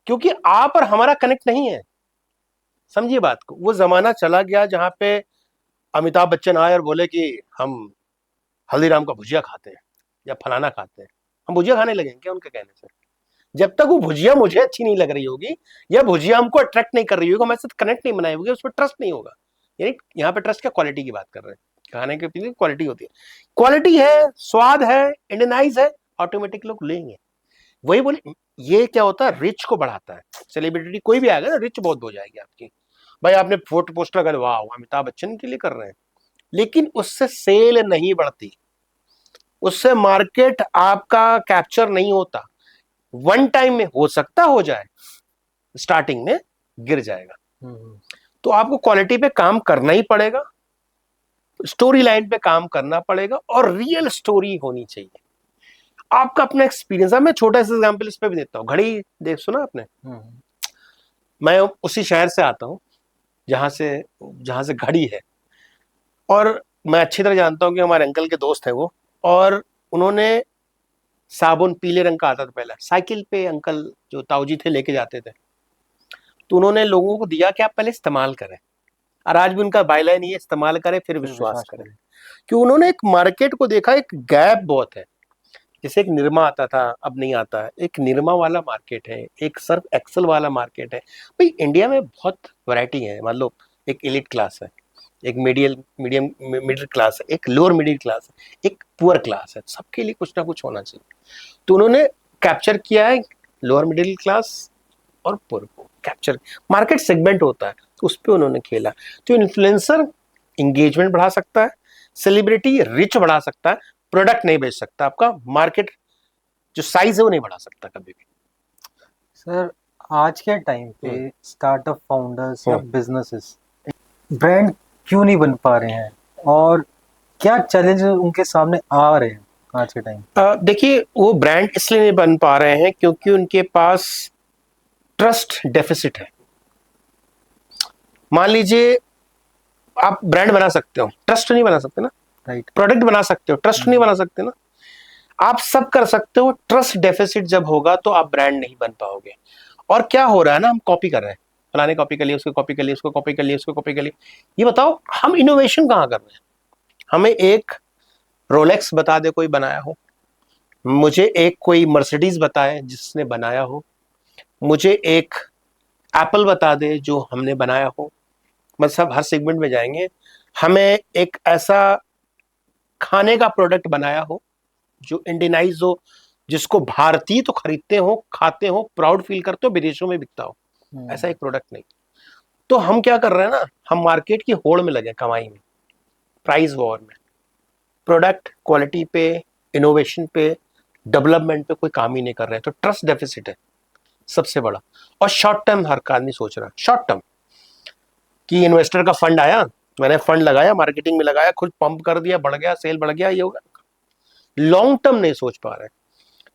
क्योंकि आप और हमारा कनेक्ट नहीं है। समझिए बात को। वो जमाना चला गया जहां पे अमिताभ बच्चन आए और बोले कि हम हल्दीराम का भुजिया खाते हैं या फलाना खाते हैं। हम भुजिया खाने लगे क्या उनके कहने से? जब तक वो भुजिया मुझे अच्छी नहीं लग रही होगी या भुजिया हमको अट्रैक्ट नहीं कर रही होगी, हमारे साथ कनेक्ट नहीं बनाई होगी, उस पर ट्रस्ट नहीं होगा। यानी यहाँ पे ट्रस्ट क्या, क्वालिटी की बात कर रहे हैं, खाने के पीने की क्वालिटी होती है, क्वालिटी है, स्वाद है, इंडियनाइज है, ऑटोमेटिक लोग लेंगे। वही बोले, ये क्या होता है, रिच को बढ़ाता है। सेलिब्रिटी कोई भी आएगा ना, रिच बहुत हो जाएगी आपकी। भाई आपने फोटो पोस्ट लगा, वाह अमिताभ बच्चन के लिए कर रहे हैं, लेकिन उससे सेल नहीं बढ़ती, उससे मार्केट आपका कैप्चर नहीं होता। वन टाइम में हो सकता हो जाए, स्टार्टिंग में गिर जाएगा। तो आपको क्वालिटी पे काम करना ही पड़ेगा, स्टोरी लाइन पे काम करना पड़ेगा, और रियल स्टोरी होनी चाहिए। आपका अपना एक्सपीरियंस है। मैं छोटा सा एग्जांपल इस पे भी देता हूँ। घड़ी देख सुना आपने? मैं उसी शहर से आता हूँ जहां से घड़ी है, और मैं अच्छी तरह जानता हूँ कि हमारे अंकल के दोस्त हैं वो, और उन्होंने साबुन पीले रंग का आता था पहले, साइकिल पे अंकल जो ताऊजी थे लेके जाते थे, तो उन्होंने लोगों को दिया कि आप पहले इस्तेमाल करें, और आज भी उनका बायलाइन ये, इस्तेमाल करें फिर विश्वास करें। कि उन्होंने एक मार्केट को देखा, एक गैप बहुत है। जैसे एक निरमा आता था, अब नहीं आता है, एक निरमा वाला मार्केट है, एक सर्फ एक्सल वाला मार्केट है। भाई इंडिया में बहुत वैरायटी है, मान लो एक एलिट क्लास है, एक मीडियम मिडिल क्लास है, एक लोअर मिडिल क्लास है, एक पुअर क्लास है, सबके लिए कुछ ना कुछ होना चाहिए। तो उन्होंने कैप्चर किया है लोअर मिडिल क्लास और पुअर को कैप्चर, मार्केट सेगमेंट होता है, तो उस पर उन्होंने खेला। तो इन्फ्लुएंसर इंगेजमेंट बढ़ा सकता है, सेलिब्रिटी रिच बढ़ा सकता है, प्रोडक्ट नहीं बेच सकता, आपका मार्केट जो साइज है वो नहीं बढ़ा सकता कभी भी। सर, आज के टाइम पे स्टार्टअप फाउंडर्स या बिजनेसेस ब्रांड क्यों नहीं बन पा रहे हैं, और क्या चैलेंज उनके सामने आ रहे हैं आज के टाइम? देखिए, वो ब्रांड इसलिए नहीं बन पा रहे हैं क्योंकि उनके पास ट्रस्ट डेफिसिट है। मान लीजिए आप ब्रांड बना सकते हो, ट्रस्ट नहीं बना सकते ना। राइट। प्रोडक्ट बना सकते हो, ट्रस्ट नहीं बना सकते ना। आप सब कर सकते हो, ट्रस्ट डेफिसिट जब होगा तो आप ब्रांड नहीं बन पाओगे। और क्या हो रहा है ना, हम कॉपी कर रहे हैं, फलाने कॉपी कर लिया, उसको कॉपी कर लिया, उसको कॉपी कर लिया, उसको कॉपी कर लिया। ये बताओ हम इनोवेशन कहाँ कर रहे हैं? हमें एक रोलेक्स बता दे कोई बनाया हो, मुझे एक कोई मर्सिडीज बताए जिसने बनाया हो, मुझे एक एप्पल बता दे जो हमने बनाया हो। मतलब हर सेगमेंट में जाएंगे, हमें एक ऐसा खाने का प्रोडक्ट बनाया हो जो इंडियनाइज हो, जिसको भारतीय तो खरीदते हो, खाते हो, प्राउड फील करते हो, विदेशों में बिकता हो, ऐसा एक प्रोडक्ट नहीं। तो हम क्या कर रहे हैं ना, हम मार्केट की होड़ में लगे, कमाई में, प्राइस वॉर में, प्रोडक्ट क्वालिटी पे, इनोवेशन पे, डेवलपमेंट पे कोई काम ही नहीं कर रहे हैं। तो ट्रस्ट डेफिसिट है सबसे बड़ा। और शॉर्ट टर्म हर आदमी सोच रहा है, शॉर्ट टर्म कि इन्वेस्टर का फंड आया, मैंने फंड लगाया, मार्केटिंग में लगाया, खुद पंप कर दिया, बढ़ गया, सेल बढ़ गया, ये होगा। लॉन्ग टर्म नहीं सोच पा रहे।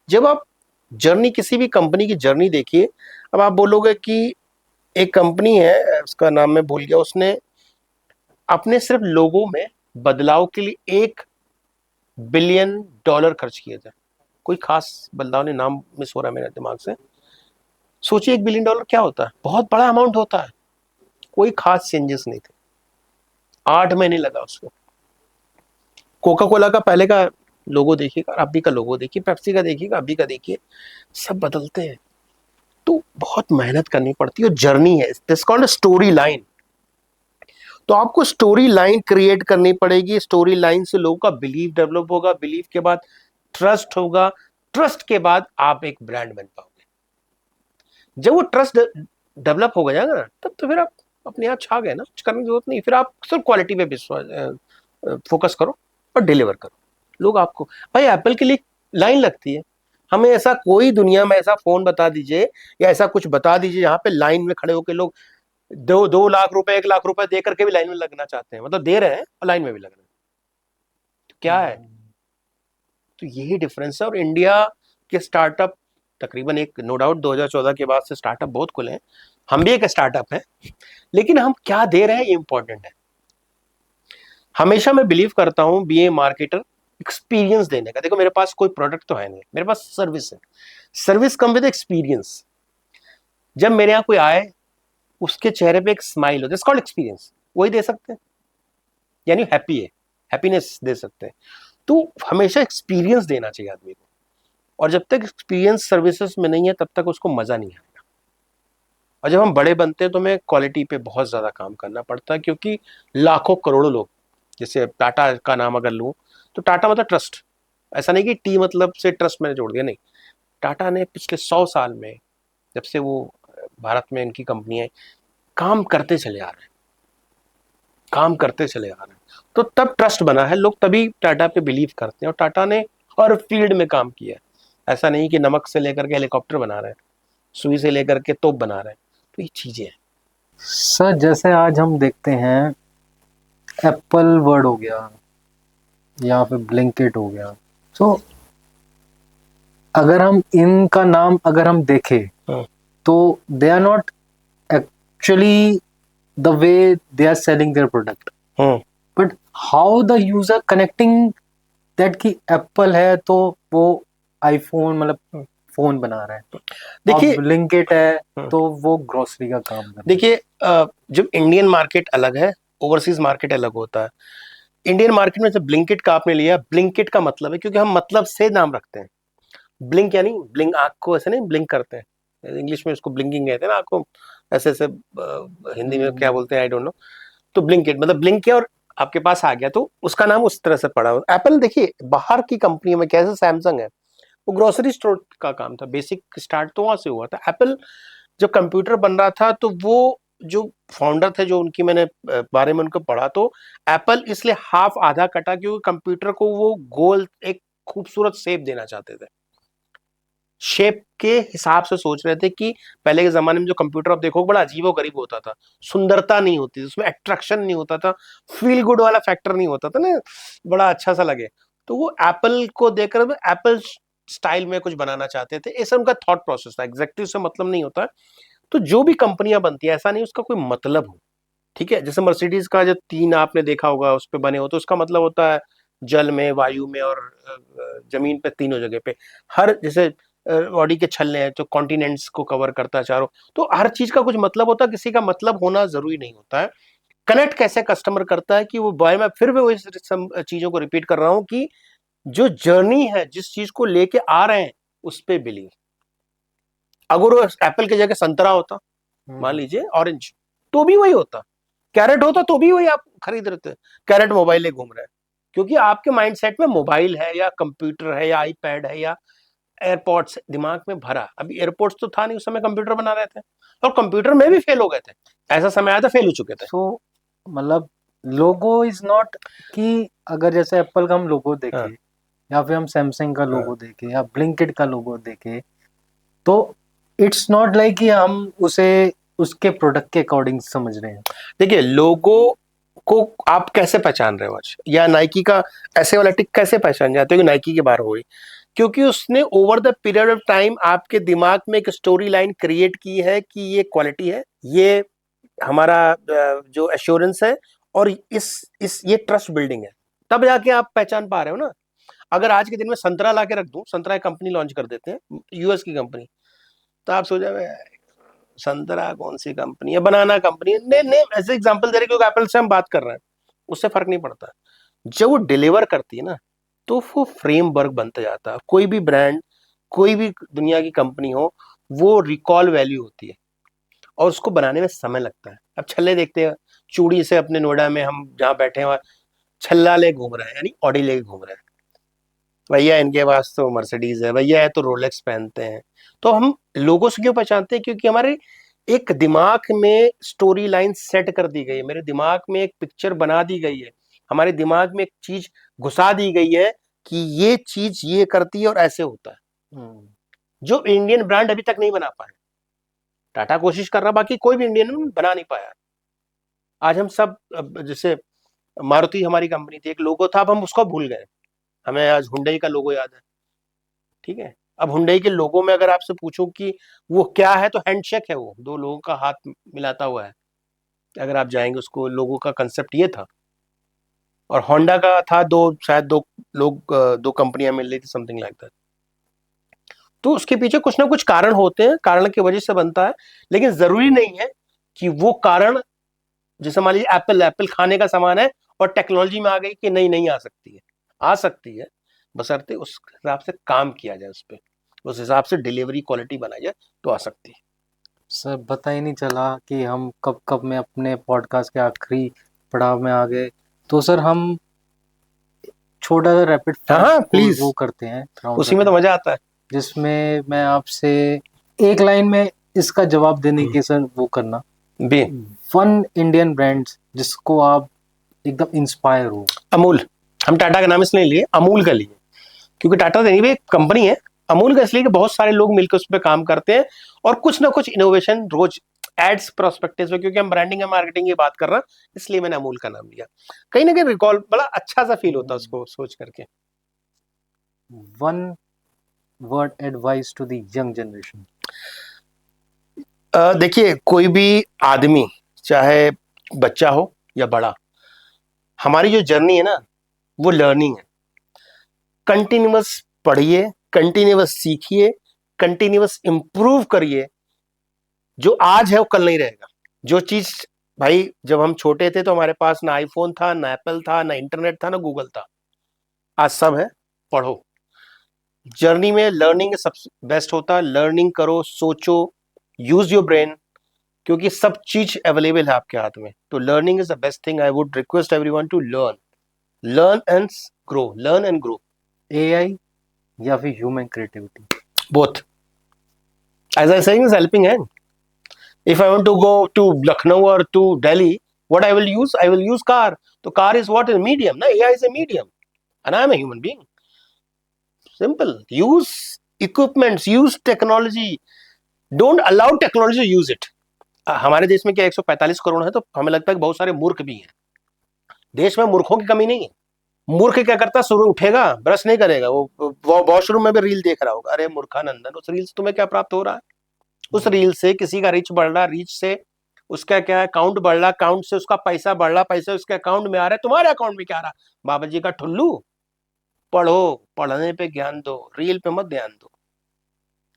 जब आप जर्नी, किसी भी कंपनी की जर्नी देखिए, अब आप बोलोगे कि एक कंपनी है, उसका नाम मैं भूल गया, उसने अपने सिर्फ लोगों में बदलाव के लिए $1 बिलियन खर्च किए थे। कोई खास बदलाव नहीं, नाम मिस हो रहा है मेरे दिमाग से। सोचिए $1 बिलियन क्या होता है, बहुत बड़ा अमाउंट होता है। कोई खास चेंजेस नहीं थे, 8 महीने लगा उसको। कोका कोला का पहले का लोगो देखिएगा, अभी का लोगो देखिए, पेप्सी का देखिएगा, अभी का देखिए, सब बदलते हैं। तो बहुत मेहनत करनी पड़ती है, जर्नी है, दिस कॉल्ड स्टोरी लाइन। तो आपको स्टोरी लाइन क्रिएट करनी पड़ेगी, स्टोरी लाइन से लोगों का बिलीव डेवलप होगा, बिलीव के बाद ट्रस्ट होगा, ट्रस्ट के बाद आप एक ब्रांड बन पाओगे। जब वो ट्रस्ट डेवलप हो जाएगा ना, तब तो फिर आप अपने आप छा गए ना, कुछ करने की जरूरत नहीं। फिर आप सिर्फ क्वालिटी पे विश्वास फोकस करो और डिलीवर करो। लोग आपको, भाई एप्पल के लिए लाइन लगती है, हमें ऐसा कोई दुनिया में ऐसा फोन बता दीजिए या ऐसा कुछ बता दीजिए जहां पे लाइन में खड़े होकर लोग 2 लाख रुपए 1 लाख रुपए दे करके भी लाइन में लगना चाहते हैं, मतलब दे रहे हैं और लाइन में भी लग रहे हैं। तो क्या है? तो यही डिफरेंस है। और इंडिया के स्टार्टअप तकरीबन, एक नो डाउट 2014 के बाद से स्टार्टअप बहुत खुले हैं, हम भी एक स्टार्टअप है, लेकिन हम क्या दे रहे हैं ये इंपॉर्टेंट है। हमेशा मैं बिलीव करता हूं बी ए मार्केटर, एक्सपीरियंस देने का। देखो मेरे पास कोई प्रोडक्ट तो है नहीं, मेरे पास सर्विस है, सर्विस कम विद एक्सपीरियंस। जब मेरे यहाँ कोई आए, उसके चेहरे पे एक स्माइल हो, दिस कॉल्ड एक्सपीरियंस, वही दे सकते हैं, यानी हैप्पी है, हैप्पीनेस दे सकते हैं। तो हमेशा एक्सपीरियंस देना चाहिए आदमी को। और जब तक एक्सपीरियंस सर्विसेज में नहीं है तब तक उसको मजा नहीं आएगा। और जब हम बड़े बनते हैं तो हमें क्वालिटी पे बहुत ज्यादा काम करना पड़ता है, क्योंकि लाखों करोड़ों लोग, जैसे टाटा का नाम अगर लूं तो टाटा मतलब ट्रस्ट, ऐसा नहीं कि टी मतलब से ट्रस्ट मैंने जोड़ दिया, नहीं। टाटा ने पिछले 100 साल में, जब से वो भारत में इनकी कंपनी है, काम करते चले आ रहे हैं, काम करते चले आ रहे हैं, तो तब ट्रस्ट बना है, लोग तभी टाटा पे बिलीव करते हैं। और टाटा ने हर फील्ड में काम किया है, ऐसा नहीं कि नमक से लेकर के हेलीकॉप्टर बना रहे हैं, सुई से लेकर के तोप बना रहे हैं, तो ये चीजें हैं। सर जैसे आज हम देखते हैं एप्पल वर्ड हो गया या फिर ब्लिंकिट हो गया, तो अगर हम इनका नाम अगर हम देखें हाँ, तो they are not actually the way they are selling their product, हाँ, but how the user connecting that कि एप्पल है तो वो आईफोन मतलब फोन बना रहा है, देखिए। अब ब्लिंकिट है हाँ, तो वो ग्रोसरी का काम कर रहा है। देखिए, जब इंडियन मार्केट अलग है, ओवरसीज मार्केट अलग होता है। इंडियन मार्केट में जब ब्लिंकिट का आपने लिया, ब्लिंकिट का मतलब है, क्योंकि हम मतलब से नाम रखते हैं। ब्लिंक यानी ब्लिंक, आंख को ऐसे नहीं ब्लिंक करते हैं, इंग्लिश में उसको ब्लिंकिंग कहते हैं ना, आंख को ऐसे ऐसे, हिंदी में क्या बोलते हैं आई डोंट नो। तो ब्लिंकिट मतलब ब्लिंक किया और आपके पास आ गया, तो उसका नाम उस तरह से पड़ा। एप्पल देखिए बाहर की कंपनियों में कैसे, सैमसंग है, वो ग्रोसरी स्टोर का काम था, बेसिक स्टार्ट तो वहां से हुआ था। एप्पल जब कंप्यूटर बन रहा था तो वो जो फाउंडर थे, जो उनकी मैंने बारे में उनको पढ़ा, तो एप्पल इसलिए हाफ आधा कटा क्योंकि कंप्यूटर को वो गोल एक खूबसूरत शेप देना चाहते थे। शेप के हिसाब से सोच रहे थे कि पहले के जमाने में जो कंप्यूटर आप देखो बड़ा अजीबो गरीब होता था, सुंदरता नहीं होती थी उसमें, अट्रैक्शन नहीं होता था, फील गुड वाला फैक्टर नहीं होता था ना, बड़ा अच्छा सा लगे। तो वो एप्पल को देखकर एप्पल स्टाइल में कुछ बनाना चाहते थे, ऐसा उनका थॉट प्रोसेस था। एग्जैक्टली उससे मतलब नहीं होता है। तो जो भी कंपनियां बनती है ऐसा नहीं उसका कोई मतलब हो, ठीक है। जैसे मर्सिडीज का जो तीन आपने देखा होगा उस पे बने हो, तो उसका मतलब होता है जल में, वायु में और जमीन पे, तीनों जगह पे। हर जैसे बॉडी के छल्ले हैं जो कॉन्टिनेंट्स को कवर करता है चारों, तो हर चीज का कुछ मतलब होता है, किसी का मतलब होना जरूरी नहीं होता है। कनेक्ट कैसे कस्टमर करता है कि वो बाय, मैं फिर भी वही चीजों को रिपीट कर रहा हूँ कि जो जर्नी है, जिस चीज को लेके आ रहे हैं उस पे बिलीव। अगर वो एप्पल की जगह संतरा होता, मान लीजिए ऑरेंज, तो भी वही होता। कैरेट होता तो भी वही आप खरीद रहे थे। कैरेट मोबाइल ले घूम रहे हैं, क्योंकि आपके माइंडसेट में मोबाइल है या कंप्यूटर है या आईपैड है या एयरपोर्ट्स दिमाग में भरा। अभी एयरपोर्ट्स तो था नहीं उस समय, कंप्यूटर बना रहे थे, और कंप्यूटर में भी फेल हो गए थे, ऐसा समय आया था फेल हो चुके थे। सो मतलब लोगो इज नॉट कि अगर जैसे एप्पल का हम लोगो देखें हाँ, या फिर हम सैमसंग का हाँ। लोगो देखें या ब्लिंकिट का लोगो देखें, तो इट्स नॉट लाइक कि हम उसे उसके प्रोडक्ट के अकॉर्डिंग समझ रहे हैं। देखिए लोगो को आप कैसे पहचान रहे हो आज, या नाइकी का ऐसे वाला टिक कैसे पहचान जाते हो कि नाइकी के बारे हुई, क्योंकि उसने over the period of time आपके दिमाग में एक स्टोरी लाइन क्रिएट की है कि ये क्वालिटी है, ये हमारा जो एश्योरेंस है, और इस ये ट्रस्ट बिल्डिंग है, तब जाके आप पहचान पा रहे हो ना। अगर आज के दिन में संतरा ला के रख दूं, संतरा कंपनी लॉन्च कर देते हैं, यूएस की कंपनी, तो आप सोच जाए संतरा कौन सी कंपनी है, बनाना कंपनी है, नहीं नहीं, ऐसे एग्जांपल दे रहे क्योंकि एप्पल से हम बात कर रहे हैं, उससे फर्क नहीं पड़ता। जब वो डिलीवर करती है ना, तो वो फ्रेमवर्क बनता जाता है। कोई भी ब्रांड, कोई भी दुनिया की कंपनी हो, वो रिकॉल वैल्यू होती है, और उसको बनाने में समय लगता है। अब छल्ले देखते हैं, चूड़ी से अपने नोएडा में हम जहाँ बैठे हैं छल्ला ले घूम रहे हैं, यानी ऑडी लेके घूम रहे हैं, भैया इनके पास तो मर्सिडीज है, भैया है तो रोलेक्स पहनते हैं। तो हम लोगों से क्यों पहचानते हैं, क्योंकि हमारे एक दिमाग में स्टोरी लाइन सेट कर दी गई है, मेरे दिमाग में एक पिक्चर बना दी गई है, हमारे दिमाग में एक चीज घुसा दी गई है कि ये चीज ये करती है और ऐसे होता है, जो इंडियन ब्रांड अभी तक नहीं बना पाए। टाटा कोशिश कर रहा, बाकी कोई भी इंडियन बना नहीं पाया। आज हम सब जैसे मारुति हमारी कंपनी थी, एक लोगो था, अब हम उसको भूल गए, हमें आज हुंडई का लोगो याद है, ठीक है। अब हुंडई के लोगों में अगर आपसे पूछूं कि वो क्या है, तो हैंडशेक है, वो दो लोगों का हाथ मिलाता हुआ है। अगर आप जाएंगे उसको, लोगों का कंसेप्ट ये था। और होंडा का था दो, शायद दो लोग, दो कंपनियां मिल रही थी, समथिंग लाइक दैट। तो उसके पीछे कुछ ना कुछ कारण होते हैं, कारण की वजह से बनता है, लेकिन जरूरी नहीं है कि वो कारण, जैसे मान लीजिए एप्पल, एप्पल खाने का सामान है और टेक्नोलॉजी में आ गई कि नहीं, नहीं आ सकती है, आ सकती है, बशर्ते उस हिसाब से काम किया जाए, उस पे उस हिसाब से डिलीवरी क्वालिटी बनाई जाए तो आ सकती है। सर पता ही नहीं चला कि हम कब कब में अपने पॉडकास्ट के आखिरी पड़ाव में आ गए। तो सर हम छोटा सा रैपिड हाँ फायर हाँ प्लीज, वो करते हैं, राउंड उसी में करते तो हैं, मजा आता है। जिसमें मैं आपसे एक लाइन में इसका जवाब देने की सर वो करना। बी। वन इंडियन ब्रांड जिसको आप एकदम इंस्पायर हो। अमूल। हम टाटा का नाम इसलिए लिए, अमूल का लिए, क्योंकि टाटा तो एक कंपनी है। अमूल का इसलिए कि बहुत सारे लोग मिलकर उस पर काम करते हैं और कुछ ना कुछ इनोवेशन रोज एड्स प्रोस्पेक्टिव में, क्योंकि हम ब्रांडिंग और मार्केटिंग की बात कर रहे हैं, इसलिए मैंने अमूल का नाम लिया। कहीं ना कहीं रिकॉल बड़ा अच्छा सा फील होता है उसको सोच करके। One word advice to the young generation. देखिए, कोई भी आदमी, चाहे बच्चा हो या बड़ा, हमारी जो जर्नी है ना, वो लर्निंग है। कंटिन्यूअस पढ़िए, कंटिन्यूअस सीखिए, कंटिन्यूअस इंप्रूव करिए। जो आज है वो कल नहीं रहेगा। जो चीज, भाई जब हम छोटे थे तो हमारे पास ना आईफोन था, ना एप्पल था, ना इंटरनेट था, ना गूगल था। आज सब है। पढ़ो। जर्नी में लर्निंग सबसे बेस्ट होता है। लर्निंग करो, सोचो, यूज योर ब्रेन, क्योंकि सब चीज अवेलेबल है आपके हाथ में। तो learning is the best thing. I would request everyone to learn, learn and grow, learn and grow. AI या फिर human creativity. Both, as I saying, is helping hand. If I want to go to Lucknow or to Delhi, what I will use? I will use car. So car is what? A medium. No, AI is a medium, and I am a human being. Simple. Use equipments. Use technology. Don't allow technology to use it. हमारे देश में क्या 145 करोड़ है, तो हमें लगता है कि बहुत सारे मूर्ख भी हैं। देश में मूर्खों की कमी नहीं है। मूर्ख क्या करता, सुबह उठेगा, ब्रश नहीं करेगा, वो वॉशरूम में भी रील देख रहा होगा। अरे मूर्खानंदन, उस रील से तुम्हें क्या प्राप्त हो रहा है? उस रील से किसी का रीच बढ़ रहा, रीच से उसका क्या है, अकाउंट बढ़ रहा, अकाउंट से उसका पैसा बढ़ रहा, पैसा उसके अकाउंट में आ रहा है, तुम्हारे अकाउंट में क्या आ रहा? बाबा जी का ठुल्लू। पढ़ो, पढ़ने पे ज्ञान दो, रील पे मत ध्यान दो।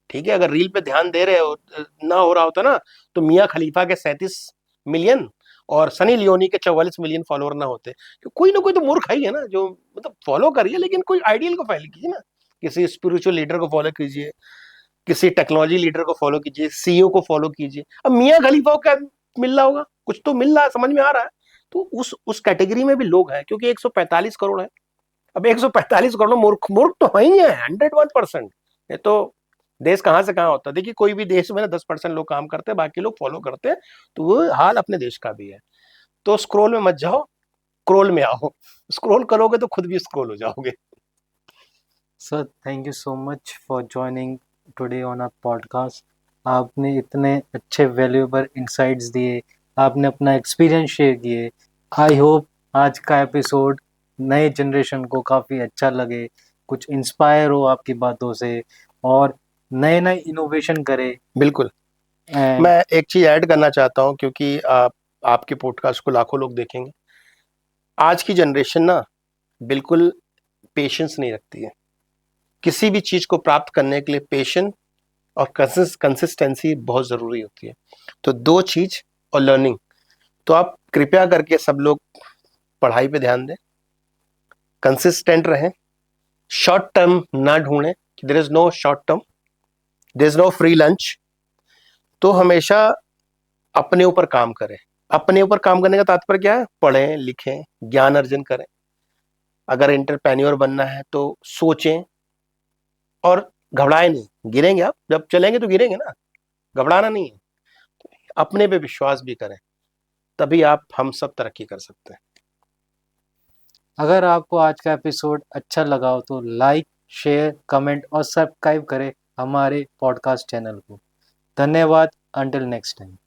ठीक है, अगर रील पे ध्यान दे रहे हो, ना हो रहा होता ना, तो मियाँ खलीफा के 37 मिलियन और सनी लियोनी के 44 मिलियन फॉलोअर ना होते। कोई ना कोई तो मूर्ख है ना, जो मतलब फॉलो करिए, लेकिन कोई आइडियल को फॉलो कीजिए ना। किसी स्पिरिचुअल लीडर को फॉलो कीजिए, किसी टेक्नोलॉजी लीडर को फॉलो कीजिए, सीईओ को फॉलो कीजिए। अब मियाँ खलीफा को क्या मिल रहा होगा? कुछ तो मिल रहा है, समझ में आ रहा है। तो उस कैटेगरी में भी लोग हैं, क्योंकि 145 करोड़ है। अब 145 करोड़ में मूर्ख मूर्ख तो है ही है, 101%। ये तो देश कहां से कहां होता है। देखिए, कोई भी देश में ना 10% लोग काम करते हैं, बाकी लोग फॉलो करते हैं। तो वो हाल अपने देश का भी है। तो स्क्रोल में मत जाओ, क्रोल में आओ। स्क्रोल करोगे तो खुद भी स्क्रोल हो जाओगे। Sir thank you so much for joining today on our podcast. आपने इतने अच्छे वैल्यूएबल इंसाइट्स दिए, आपने अपना एक्सपीरियंस शेयर किए। आई होप आज का एपिसोड नए जनरेशन को काफ़ी अच्छा लगे, कुछ इंस्पायर हो आपकी बातों से और नए नए इनोवेशन करे। बिल्कुल। एंड मैं एक चीज ऐड करना चाहता हूं, क्योंकि आपके पॉडकास्ट को लाखों लोग देखेंगे। आज की जनरेशन ना बिल्कुल पेशेंस नहीं रखती है। किसी भी चीज को प्राप्त करने के लिए पेशेंस और कंसिस्टेंसी बहुत जरूरी होती है। तो दो चीज और लर्निंग। तो आप कृपया करके सब लोग पढ़ाई पे ध्यान दें, कंसिस्टेंट रहें, शॉर्ट टर्म ना ढूंढें कि there is no short term, there is no free lunch. तो हमेशा अपने ऊपर काम करें। अपने ऊपर काम करने का तात्पर्य क्या है? पढ़ें, लिखें, ज्ञान अर्जन करें। अगर एंटरप्रेन्योर बनना है तो सोचें और घबराए नहीं। गिरेंगे आप, जब चलेंगे तो गिरेंगे ना, घबराना नहीं है। अपने पे विश्वास भी करें, तभी आप हम सब तरक्की कर सकते हैं। अगर आपको आज का एपिसोड अच्छा लगा हो तो लाइक, शेयर, कमेंट और सब्सक्राइब करें हमारे पॉडकास्ट चैनल को। धन्यवाद। Until next time.